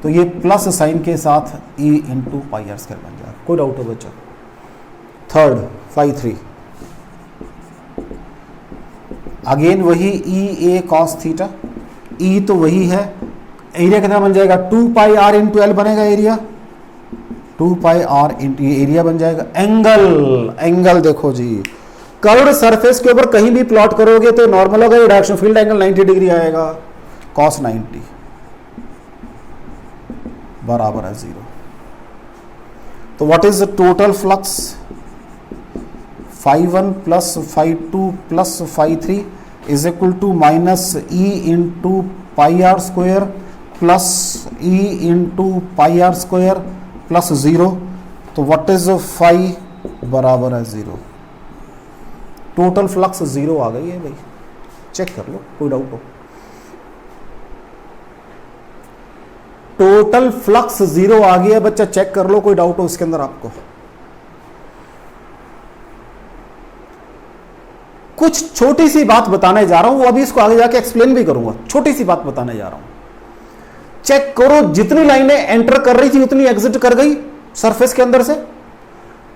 तो ये प्लस साइन के साथ E into pi R square बन जाएगा। कोई डाउट हो बच्चा? थर्ड, फाई 3, अगेन वही ई ए कॉस थीटा। ई तो वही है, एरिया कितना बन जाएगा? 2 पाई आर इंटू एल बनेगा area, 2 pi R into area बन जाएगा। एंगल देखो जी, कर्व्ड सरफेस के ऊपर कहीं भी प्लॉट करोगे तो नॉर्मल होगा, डायरेक्शन फील्ड एंगल 90 डिग्री आएगा, कॉस 90 बराबर है 0। तो what is the total flux? Phi 1 plus phi 2 plus phi 3 is equal to minus E into pi R square plus E into pi R square plus 0। तो what is phi बराबर है 0। Total flux 0 आ गई है भाई, check कर लो कोई doubt हो। Total flux 0 आ गया बच्चा, चेक कर लो कोई डाउट हो इसके अंदर आपको। कुछ छोटी सी बात बताने जा रहा हूं, वो अभी इसको आगे जाके एक्सप्लेन भी करूंगा। छोटी सी बात बताने जा रहा हूं, चेक करो जितनी लाइनें एंटर कर रही थी उतनी एग्जिट कर गई सरफेस के अंदर से।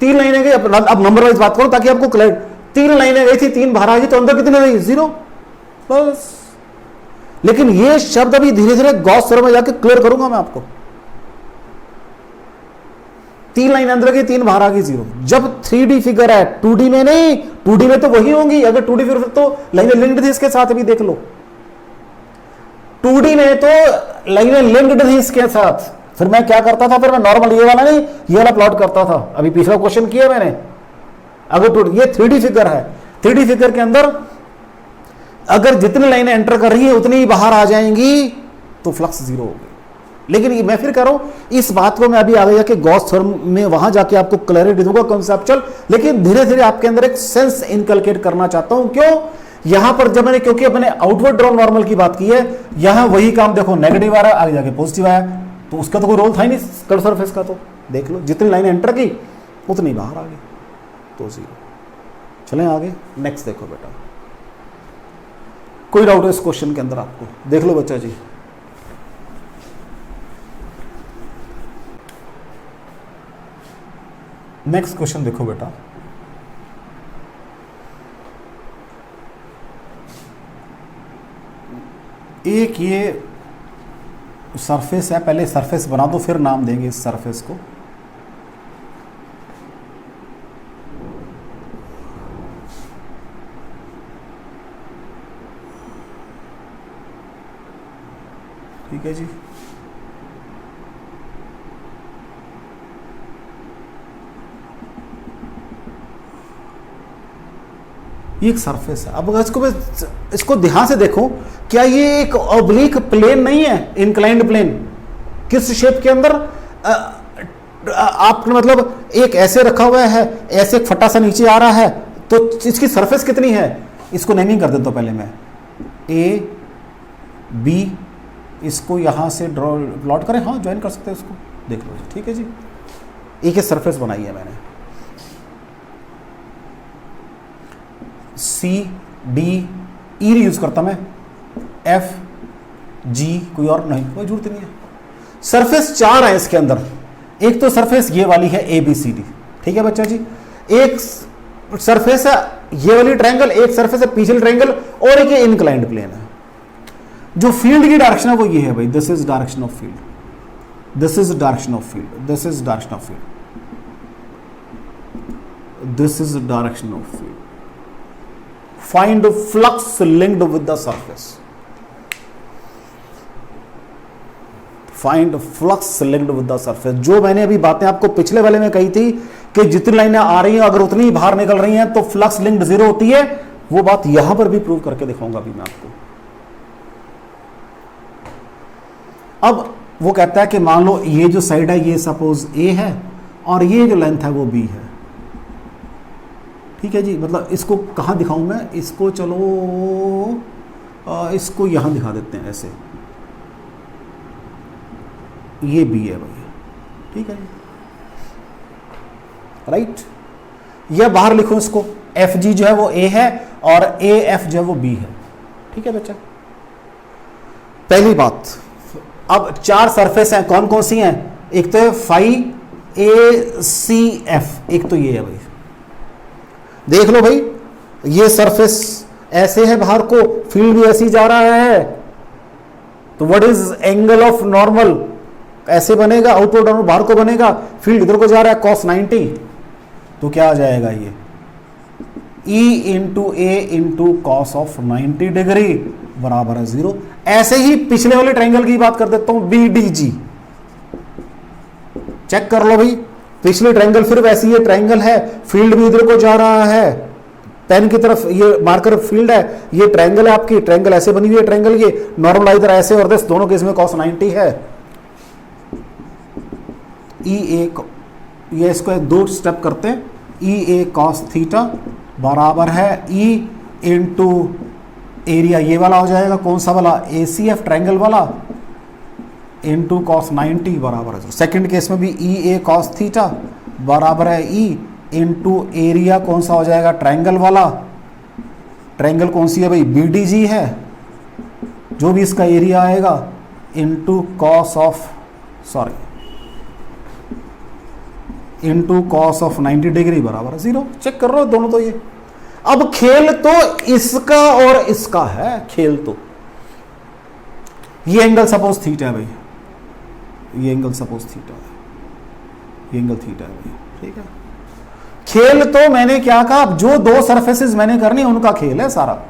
3 लाइनें गई, अब नंबर वाइज बात करो ताकि आपको क्लियर। 3 लाइनें गई थी, 3 बाहर आ गई, तो अंदर कितने रही? 0 बस। लेकिन ये शब्द अभी धीरे धीरे गॉस थ्योरम में जाके क्लियर करूंगा मैं आपको। 3 लाइन अंदर गई, 3 बाहर आ गई, 0। जब 3D फिगर है, 2D में नहीं। 2D में तो वही होंगी, अगर 2D फिगर तो लाइनें लिंक्ड थी इसके साथ, अभी देख लो। 2D में तो लाइनें लिंक्ड थी इसके साथ। फिर मैं क्या करता था, फिर मैं नॉर्मल ये वाला नहीं, ये वाला प्लॉट करता था। अभी पिछला क्वेश्चन किया मैंने। अगर ये 3D फिगर है, 3D फिगर के अंदर अगर जितनी लाइनें एंटर कर रही है उतनी ही बाहर आ जाएंगी, तो फ्लक्स 0 हो गई। लेकिन मैं फिर कह रहा हूं, इस बात को मैं अभी आगे जाके गॉस थ्योरम में वहां जाके आपको क्लैरिटी दूंगा कॉन्सेप्चुअल। लेकिन धीरे धीरे आपके अंदर एक सेंस इनकलकेट करना चाहता हूं। क्यों? यहां पर जब मैंने, क्योंकि अपने आउटवर्ड ड्रॉ नॉर्मल की बात की है, यहां वही काम देखो, नेगेटिव आ रहा है, आगे जाके पॉजिटिव आया, तो उसका तो कोई रोल था ही नहीं कर्व सरफेस का। तो देख लो जितनी लाइनें एंटर की उतनी बाहर आ गई, तो 0। चलें आगे, नेक्स्ट देखो बेटा। कोई डाउट है इस क्वेश्चन के अंदर आपको? देख लो बच्चा जी। नेक्स्ट क्वेश्चन देखो बेटा। एक ये सरफेस है, पहले सरफेस बना दो फिर नाम देंगे इस सरफेस को। ठीक है जी। ये एक सरफेस है। अब इसको ध्यान से देखो, क्या ये एक ऑब्लिक प्लेन नहीं है, इंक्लाइंड प्लेन? किस शेप के अंदर आप मतलब एक ऐसे रखा हुआ है, ऐसे एक फटा सा नीचे आ रहा है, तो इसकी सरफेस कितनी है? इसको नेमिंग कर देता हूं पहले मैं, ए बी। इसको यहां से ड्रॉ प्लॉट करें, हाँ ज्वाइन कर सकते हैं इसको, देख लो जी। ठीक है जी, एक सरफेस बनाई है मैंने, सी डी ई यूज करता मैं, एफ जी, कोई और नहीं, कोई जरूरत नहीं है। सरफेस 4 है इसके अंदर। एक तो सरफेस ये वाली है ए बी सी डी, ठीक है बच्चा जी। एक सरफेस है ये वाली ट्रायंगल, एक सरफेस है पिछली ट्रायंगल, और एक ये इनक्लाइंड प्लेन है। जो फील्ड की डायरेक्शन है वो ये है भाई, this is direction of field, this is direction of field, this is direction of field, this is direction of field. Find flux linked with the surface, find flux linked with the surface. जो मैंने अभी बातें आपको पिछले वाले में कही थी कि जितनी लाइनें आ रही हैं अगर उतनी ही बाहर निकल रही हैं तो फ्लक्स लिंक्ड 0 होती है, वो बात यहां पर भी प्रूव करके दिखाऊंगा अभी मैं आपको। अब वो कहता है कि मान लो ये जो साइड है ये सपोज ए है और ये जो लेंथ है वो बी है, ठीक है जी। मतलब इसको कहां दिखाऊं मैं इसको, चलो इसको यहां दिखा देते हैं ऐसे, ये बी है भाई, ठीक है जी, राइट। या बाहर लिखो इसको, एफ जी जो है वो ए है और ए एफ जो है वो बी है, ठीक है बच्चा। पहली बात, अब 4 सरफेस हैं, कौन कौन सी हैं? एक तो है फाई ए सी एफ, एक तो ये है भाई, देख लो भाई, ये सरफेस ऐसे है, बाहर को फील्ड भी ऐसे ही जा रहा है, तो what is angle of normal? ऐसे बनेगा, आउटवर्ड और बाहर को बनेगा, फील्ड इधर को जा रहा है cos 90, तो क्या आ जाएगा ये E into A into cos of 90 degree बराबर है 0। ऐसे ही पिछले वाले ट्रायंगल की बात कर देता हूं, BDG, चेक कर लो भाई, पिछले ट्रायंगल फिर वैसी ये ट्रायंगल है, फील्ड भी इधर को जा रहा है, पेन की तरफ ये मार्कर फील्ड है, ये ट्रायंगल है आपकी, ट्रायंगल ऐसे बनी हुई है, ट्रायंगल ये नॉर्मल इधर ऐसे और दिस, दोनों केस में cos 90 है। ये इसको दो स्टेप करते हैं, ई ए कॉस थीटा बराबर है ई इंटू एरिया, ये वाला हो जाएगा कौन सा वाला, ए सी एफ ट्रायंगल वाला, इंटू कॉस 90 बराबर है। सेकेंड केस में भी ई ए कॉस थीटा बराबर है ई इंटू एरिया कौन सा हो जाएगा, ट्रायंगल वाला, ट्रायंगल कौन सी है भाई, बी डी जी है, जो भी इसका एरिया आएगा, into cos of into cos of 90 degree बराबर है 0। चेक कर रहे हो दोनों तो ये। अब खेल तो इसका और इसका है, खेल तो ये एंगल सपोज थीटा है भाई, ये एंगल सपोज थीटा है, ये एंगल थीटा है भाई, ठीक है। खेल तो मैंने क्या कहा, जो दो सरफेसेस मैंने करनी उनका खेल है सारा।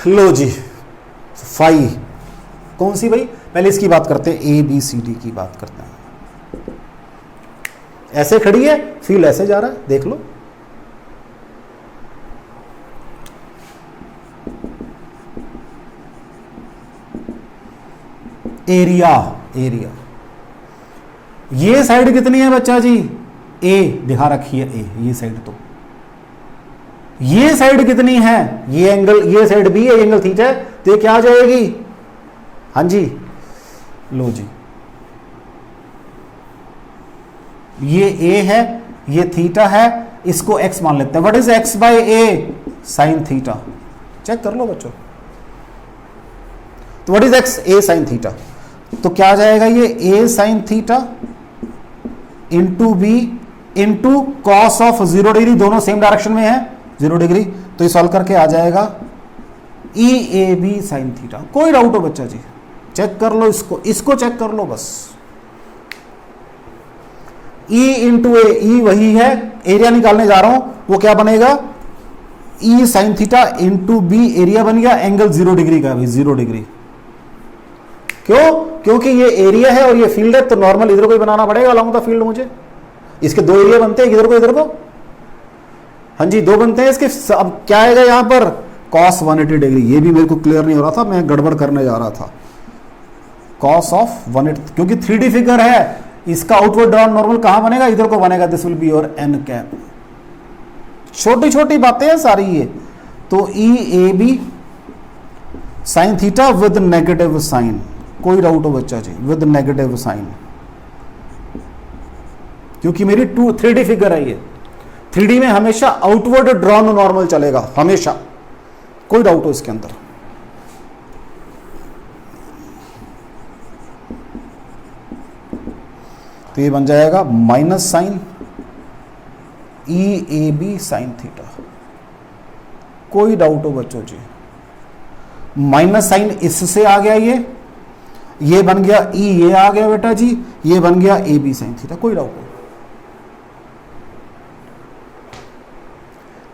लो जी, फाई कौन सी भाई, पहले इसकी बात करते हैं, ए बी सी डी की बात करते हैं। ऐसे खड़ी है, फील्ड ऐसे जा रहा है, देख लो। एरिया, एरिया ये साइड कितनी है बच्चा जी, ए दिखा रखी है, ए ये साइड, तो ये साइड कितनी है, ये एंगल, ये साइड भी है, एंगल थीटा है, तो ये क्या आ जाएगी, हाँ जी लो जी, ये ए है, ये थीटा है, इसको एक्स मान लेते हैं। What is X by A, sine theta. Check कर लो बच्चों, तो what is X, A sine theta, तो क्या आ जाएगा ये A sine theta into B into cos of 0 degree, दोनों सेम डायरेक्शन में है 0 डिग्री, तो ये सॉल्व करके आ जाएगा ई ए बी साइन थीटा। कोई डाउट हो बच्चा जी, चेक कर लो इसको, इसको चेक कर लो बस। ई इंटू ए, ई वही है, एरिया निकालने जा रहा हूं, वो क्या बनेगा, E sine theta into B, area बन गया, एंगल 0 डिग्री का भाई, 0 डिग्री। क्यों, क्योंकि ये एरिया है और ये फील्ड है, तो नॉर्मल इधर को ही बनाना पड़ेगा अलॉन्ग द फील्ड मुझे। इसके दो एरिया बनते हैं, इधर को इधर को, हाँ जी दो बनते हैं इसके। अब क्या आएगा यहां पर, cos 180 डिग्री, ये भी मेरे को क्लियर नहीं हो रहा था, मैं गड़बड़ करने जा रहा था। cos ऑफ 180, क्योंकि 3D फिगर है, इसका आउटवर्ड ड्रॉन नॉर्मल कहां बनेगा, इधर को बनेगा, this will be your n cap. छोटी छोटी बातें हैं सारी ये। तो E A B sine theta with negative sign, कोई डाउट हो बच्चा जी, विद नेगेटिव साइन, क्योंकि मेरी 3D फिगर है ये। 3D में हमेशा आउटवर्ड ड्रॉन नॉर्मल चलेगा हमेशा, कोई डाउट हो इसके अंदर। तो ये बन जाएगा minus sign E A B sine theta. कोई डाउट हो बच्चों जी, माइनस साइन इससे आ गया, ये बन गया ई, ये आ गया बेटा जी, ये बन गया ए बी साइन थीटा। कोई डाउट हो।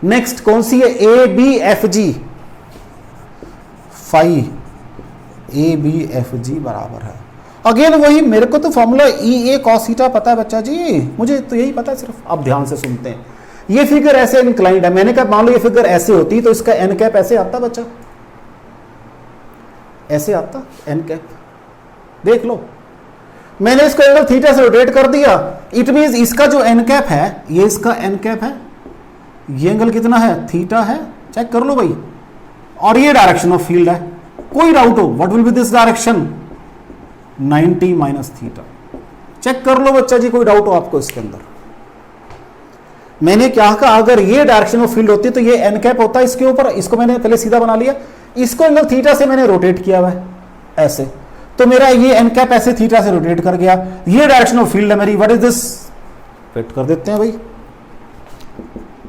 नेक्स्ट कौन सी है, A B F G, phi A B F G बराबर है, अगेन वही, मेरे को तो formula E A cos theta पता है बच्चा जी, मुझे तो यही पता है सिर्फ। आप ध्यान से सुनते हैं, ये फिगर ऐसे इंक्लाइंड है, मैंने कहा मान लो ये फिगर ऐसे होती तो इसका एन कैप ऐसे आता बच्चा, ऐसे आता एन कैप, देख लो मैंने इसको एंगल थीटा से रोटेट कर दिया, इट मींस इसका जो एन कैप है, ये इसका एन कैप है, ये एंगल कितना है, थीटा है, चेक कर लो भाई, और ये डायरेक्शन ऑफ फील्ड है। कोई डाउट हो, what will be this direction, 90 minus theta. Check कर लो बच्चा जी, कोई डाउट हो आपको इसके अंदर। मैंने क्या कहा, अगर ये डायरेक्शन ऑफ फील्ड होती तो ये एन कैप होता इसके ऊपर, इसको मैंने पहले सीधा बना लिया, इसको एंगल थीटा से मैंने रोटेट किया हुआ है ऐसे, तो मेरा ये एन कैप ऐसे थीटा से रोटेट कर गया, ये डायरेक्शन ऑफ फील्ड है मेरी। व्हाट इज दिस, फिट कर देते हैं भाई,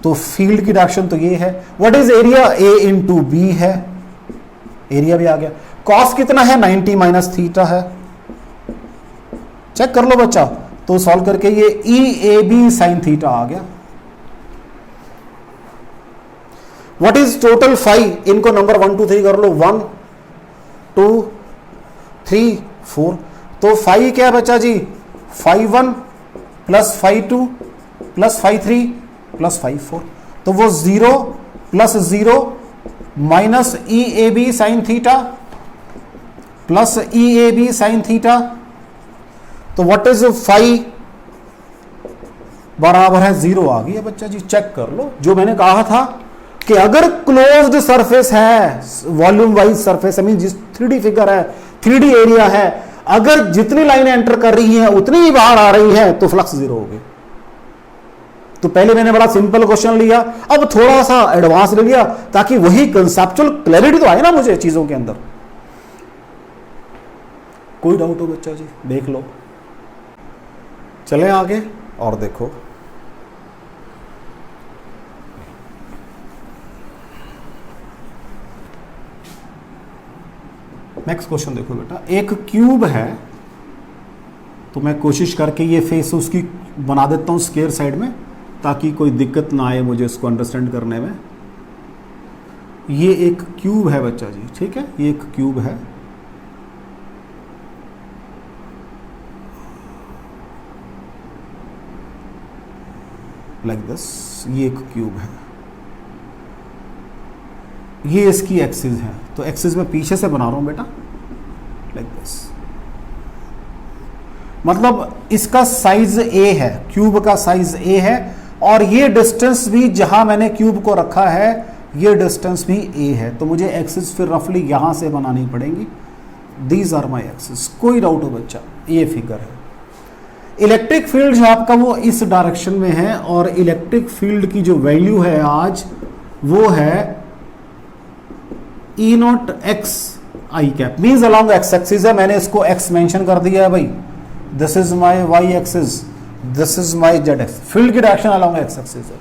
तो फील्ड की डायरेक्शन तो ये है। What is area, A into B है, एरिया भी आ गया। कॉस कितना है, 90 माइनस थीटा है, चेक कर लो बच्चा, तो सॉल्व करके ये ई ए बी साइन थीटा आ गया। व्हाट इज टोटल फाई, इनको नंबर 1 2 3 कर लो, 1 2 3 4, तो फाई क्या है बच्चा जी, phi 1 plus phi 2 plus phi 3 plus phi 4, तो वो 0 plus 0 minus E A B sine theta plus E A B sine theta, तो व्हाट इज फाई, बराबर है 0 आ गई है बच्चा जी। चेक कर लो, जो मैंने कहा था कि अगर क्लोज्ड सरफेस है, वॉल्यूम वाइज सरफेस है, मीन जिस 3D फिगर है, 3D एरिया है, अगर जितनी लाइन एंटर कर रही है उतनी ही बाहर आ रही है तो फ्लक्स 0 होगी। तो पहले मैंने बड़ा सिंपल क्वेश्चन लिया, अब थोड़ा सा एडवांस ले लिया ताकि वही कंसेप्चुअल क्लैरिटी तो आए ना मुझे चीजों के अंदर। कोई डाउट हो बच्चा जी, देख लो। चलें आगे और देखो, नेक्स्ट क्वेश्चन देखो बेटा। एक क्यूब है, तो मैं कोशिश करके ये फेस उसकी बना देता हूं स्क्वायर साइड में ताकि कोई दिक्कत ना आए मुझे इसको अंडरस्टैंड करने में। ये एक क्यूब है बच्चा जी, ठीक है, ये एक क्यूब है। लाइक दिस, ये एक क्यूब है, ये इसकी एक्सिस है। तो एक्सिस में पीछे से बना रहा हूं बेटा, लाइक दिस। मतलब इसका साइज ए है, क्यूब का साइज ए है, और ये डिस्टेंस भी जहां मैंने क्यूब को रखा है ये डिस्टेंस भी ए है। तो मुझे एक्सिस फिर रफली यहां से बनानी पड़ेगी। These are my axis. कोई डाउट हो बच्चा, ये फिगर है। इलेक्ट्रिक फील्ड जो आपका वो इस डायरेक्शन में है, और इलेक्ट्रिक फील्ड की जो वैल्यू है आज वो है E naught x i cap, means along x axis है। मैंने इसको एक्स मेंशन कर दिया है भाई, this is my Y axis, this is my z x. Field की डायरेक्शन अलॉन्ग एक्स एक्सिस है।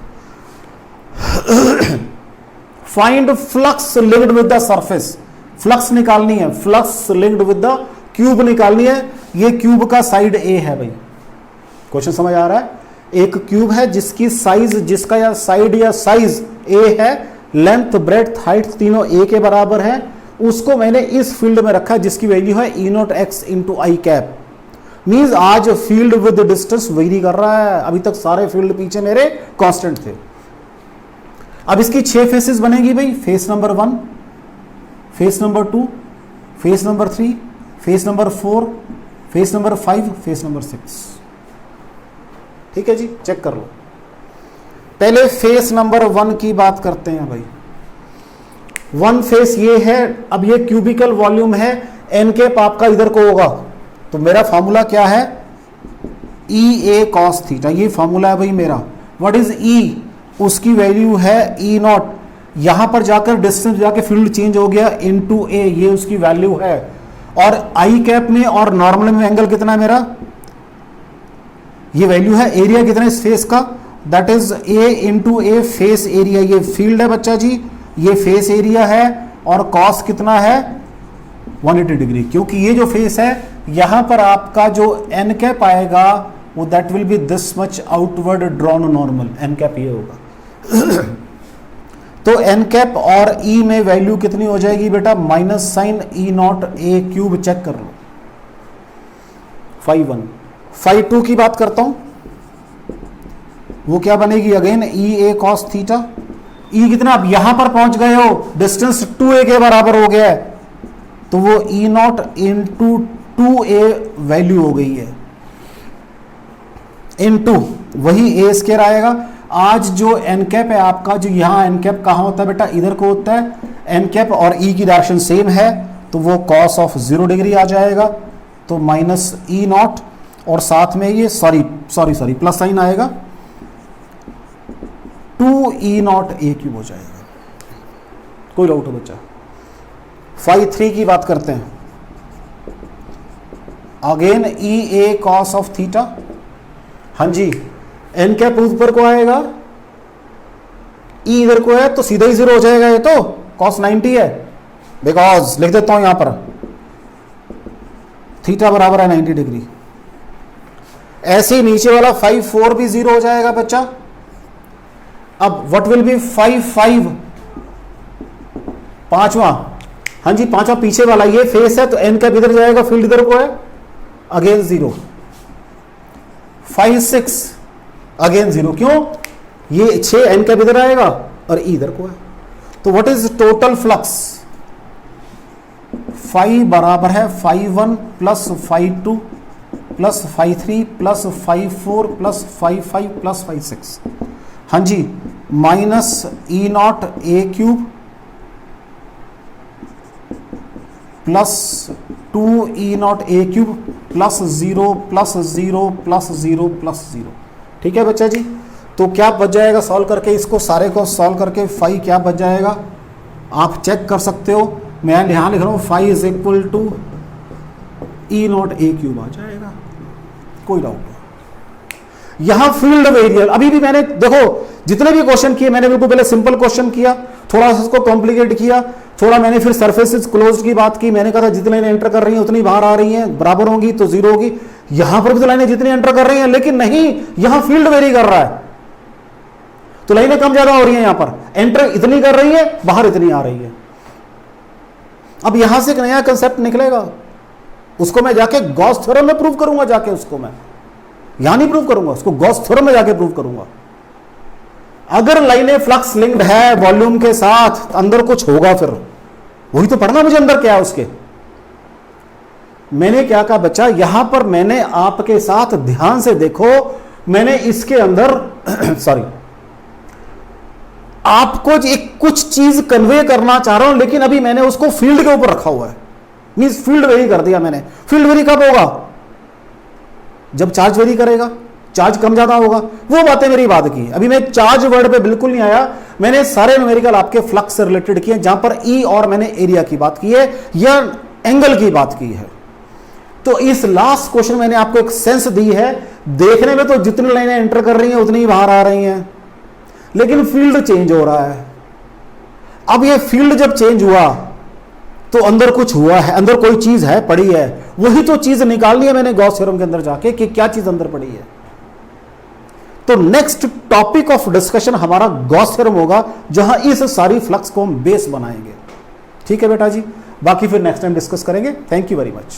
Find flux linked with the surface, flux निकालनी है, flux linked with the cube निकालनी है। ये क्यूब का साइड ए है भाई, क्वेश्चन समझ आ रहा है। एक क्यूब है जिसकी साइज, जिसका या साइड या साइज ए है, लेंथ ब्रेड्थ हाइट तीनों ए के बराबर है, उसको मैंने इस फील्ड में रखा जिसकी वैल्यू है E नॉट एक्स इंटू आई कैप। मीन्स आज फील्ड विद डिस्टेंस वेरी कर रहा है, अभी तक सारे फील्ड पीछे मेरे कांस्टेंट थे। अब इसकी 6 फेसेस बनेगी भाई, face number 1, face number 2, face number 3, face number 4, face number 5, face number 6। ठीक है जी, चेक कर लो। पहले फेस नंबर 1 की बात करते हैं भाई। 1 फेस ये है, अब ये क्यूबिकल वॉल्यूम है, एन कैप आपका इधर को होगा, तो मेरा फॉर्मूला क्या है, ई ए कॉस थीटा, ये फॉर्मूला है भाई मेरा। व्हाट इज ई, उसकी वैल्यू है ई नॉट, यहां पर जाकर डिस्टेंस जाके फील्ड चेंज हो गया, इनटू ए, ये उसकी वैल्यू है। और आई कैप में और नॉर्मल में एंगल कितना है मेरा, ये वैल्यू है। एरिया कितना है इस फेस का, that is a into A face area, ये फील्ड है बच्चा जी, ये फेस एरिया है। और कॉस कितना है 180 डिग्री, क्योंकि ये जो फेस है यहां पर आपका जो एन कैप आएगा वो that will be this much outward drawn normal, N cap ये होगा। तो एन कैप और ई में वैल्यू कितनी हो जाएगी बेटा, माइनस साइन ई नॉट ए क्यूब। चेक कर लो। 5 1 5 2 की बात करता हूं, वो क्या बनेगी again, E A cos theta. ई कितना, अब यहां पर पहुंच गए हो, डिस्टेंस 2a के बराबर हो गया है, तो वो ई नॉट इंटू 2a वैल्यू हो गई है, इनटू वही ए स्क्वायर आएगा। आज जो एन कैप है आपका, जो यहां एन कैप कहां होता है बेटा, इधर को होता है। एन कैप और ई की डायरेक्शन सेम है, तो वो कॉस ऑफ 0 डिग्री आ जाएगा, तो माइनस ई नॉट, और साथ में ये सॉरी प्लस साइन आएगा, 2 ई नॉट ए क्यूब हो जाएगा। कोई डाउट हो बच्चा। 5 3 की बात करते हैं, again E A cos of theta. हाँ जी, एन कैप ऊपर को आएगा, ई इधर को है, तो सीधा ही 0 हो जाएगा, ये तो कॉस 90 है, बिकॉज लिख देता हूं यहां पर थीटा बराबर है 90 डिग्री। ऐसे ही नीचे वाला 5 4 भी 0 हो जाएगा बच्चा। अब व्हाट विल बी 5 5, पांचवा, हाँ जी पांचवा पीछे वाला, ये फेस है तो एन कैप इधर जाएगा, फील्ड इधर को है, अगेन 0। 5 6 अगेन 0, क्यों, ये 6 एन कैप इधर आएगा और ई इधर को है। तो व्हाट इज टोटल फ्लक्स, 5 बराबर है 5 1 plus 5 2 plus 5 3 plus 5 4 plus 5 5 plus 5 6, हाँ जी, माइनस ई नॉट ए क्यूब प्लस 2 ई नॉट ए cube plus 0 plus 0 plus 0 plus 0। ठीक है बच्चा जी, तो क्या बच जाएगा सॉल्व करके, इसको सारे को सॉल्व करके फाई क्या बच जाएगा आप चेक कर सकते हो। मैं यहां लिख रहा हूं phi is equal to E naught A cube आ जाएगा, कोई डाउट नहीं। यहां फील्ड वेरिएबल अभी भी मैंने देखो जितने भी क्वेश्चन किए मैंने बिल्कुल पहले सिंपल क्वेश्चन किया, थोड़ा सा उसको कॉम्प्लिकेट किया, थोड़ा मैंने फिर सरफेसेस क्लोज की बात की, मैंने कहा था जितनी लाइनें एंटर कर रही हैं उतनी बाहर आ रही हैं, बराबर होंगी तो जीरो होगी। यहां पर भी तो लाइनें जितनी एंटर कर रही हैं, लेकिन नहीं, यहां फील्ड वेरी कर रहा है, तो लाइनें कम ज्यादा हो रही हैं, यहां पर एंटर इतनी कर रही है, बाहर इतनी आ रही है। अब यहां से एक नया कंसेप्ट निकलेगा, उसको मैं जाके गॉस थ्योरम में प्रूव करूंगा, जाके उसको मैं यहां नहीं प्रूव करूंगा, उसको गॉस थ्योरम में जाके प्रूव करूंगा। अगर लाइनें फ्लक्स लिंक्ड है वॉल्यूम के साथ, अंदर कुछ होगा, फिर वही तो पढ़ना मुझे अंदर क्या है उसके। मैंने क्या कहा बच्चा, यहां पर मैंने आपके साथ ध्यान से देखो, मैंने इसके अंदर सॉरी आपको एक कुछ चीज कन्वे करना चाह रहा हूं, लेकिन अभी मैंने उसको फील्ड के ऊपर रखा हुआ है, मींस फील्ड वेरी कर दिया मैंने। फील्ड वेरी कब होगा, जब चार्ज वेरी करेगा, चार्ज कम ज्यादा होगा, वो बातें मेरी बात की। अभी मैं चार्ज वर्ड पे बिल्कुल नहीं आया, मैंने सारे न्यूमेरिकल आपके फ्लक्स से रिलेटेड किए, जहां पर ई और मैंने एरिया की बात की है या एंगल की बात की है। तो इस लास्ट क्वेश्चन मैंने आपको एक सेंस दी है, देखने में तो जितनी लाइनें एंटर कर रही हैं उतनी ही बाहर आ रही हैं, लेकिन फील्ड चेंज हो रहा है। अब ये फील्ड जब चेंज हुआ तो अंदर कुछ हुआ है, अंदर कोई चीज है, पड़ी है, वही तो चीज निकालनी है मैंने गॉस थ्योरम के अंदर जाके कि क्या चीज अंदर पड़ी है। तो नेक्स्ट टॉपिक ऑफ डिस्कशन हमारा गॉस थ्योरम होगा, जहां इस सारी फ्लक्स को हम बेस बनाएंगे। ठीक है बेटा जी, बाकी फिर नेक्स्ट टाइम डिस्कस करेंगे। Thank you very much.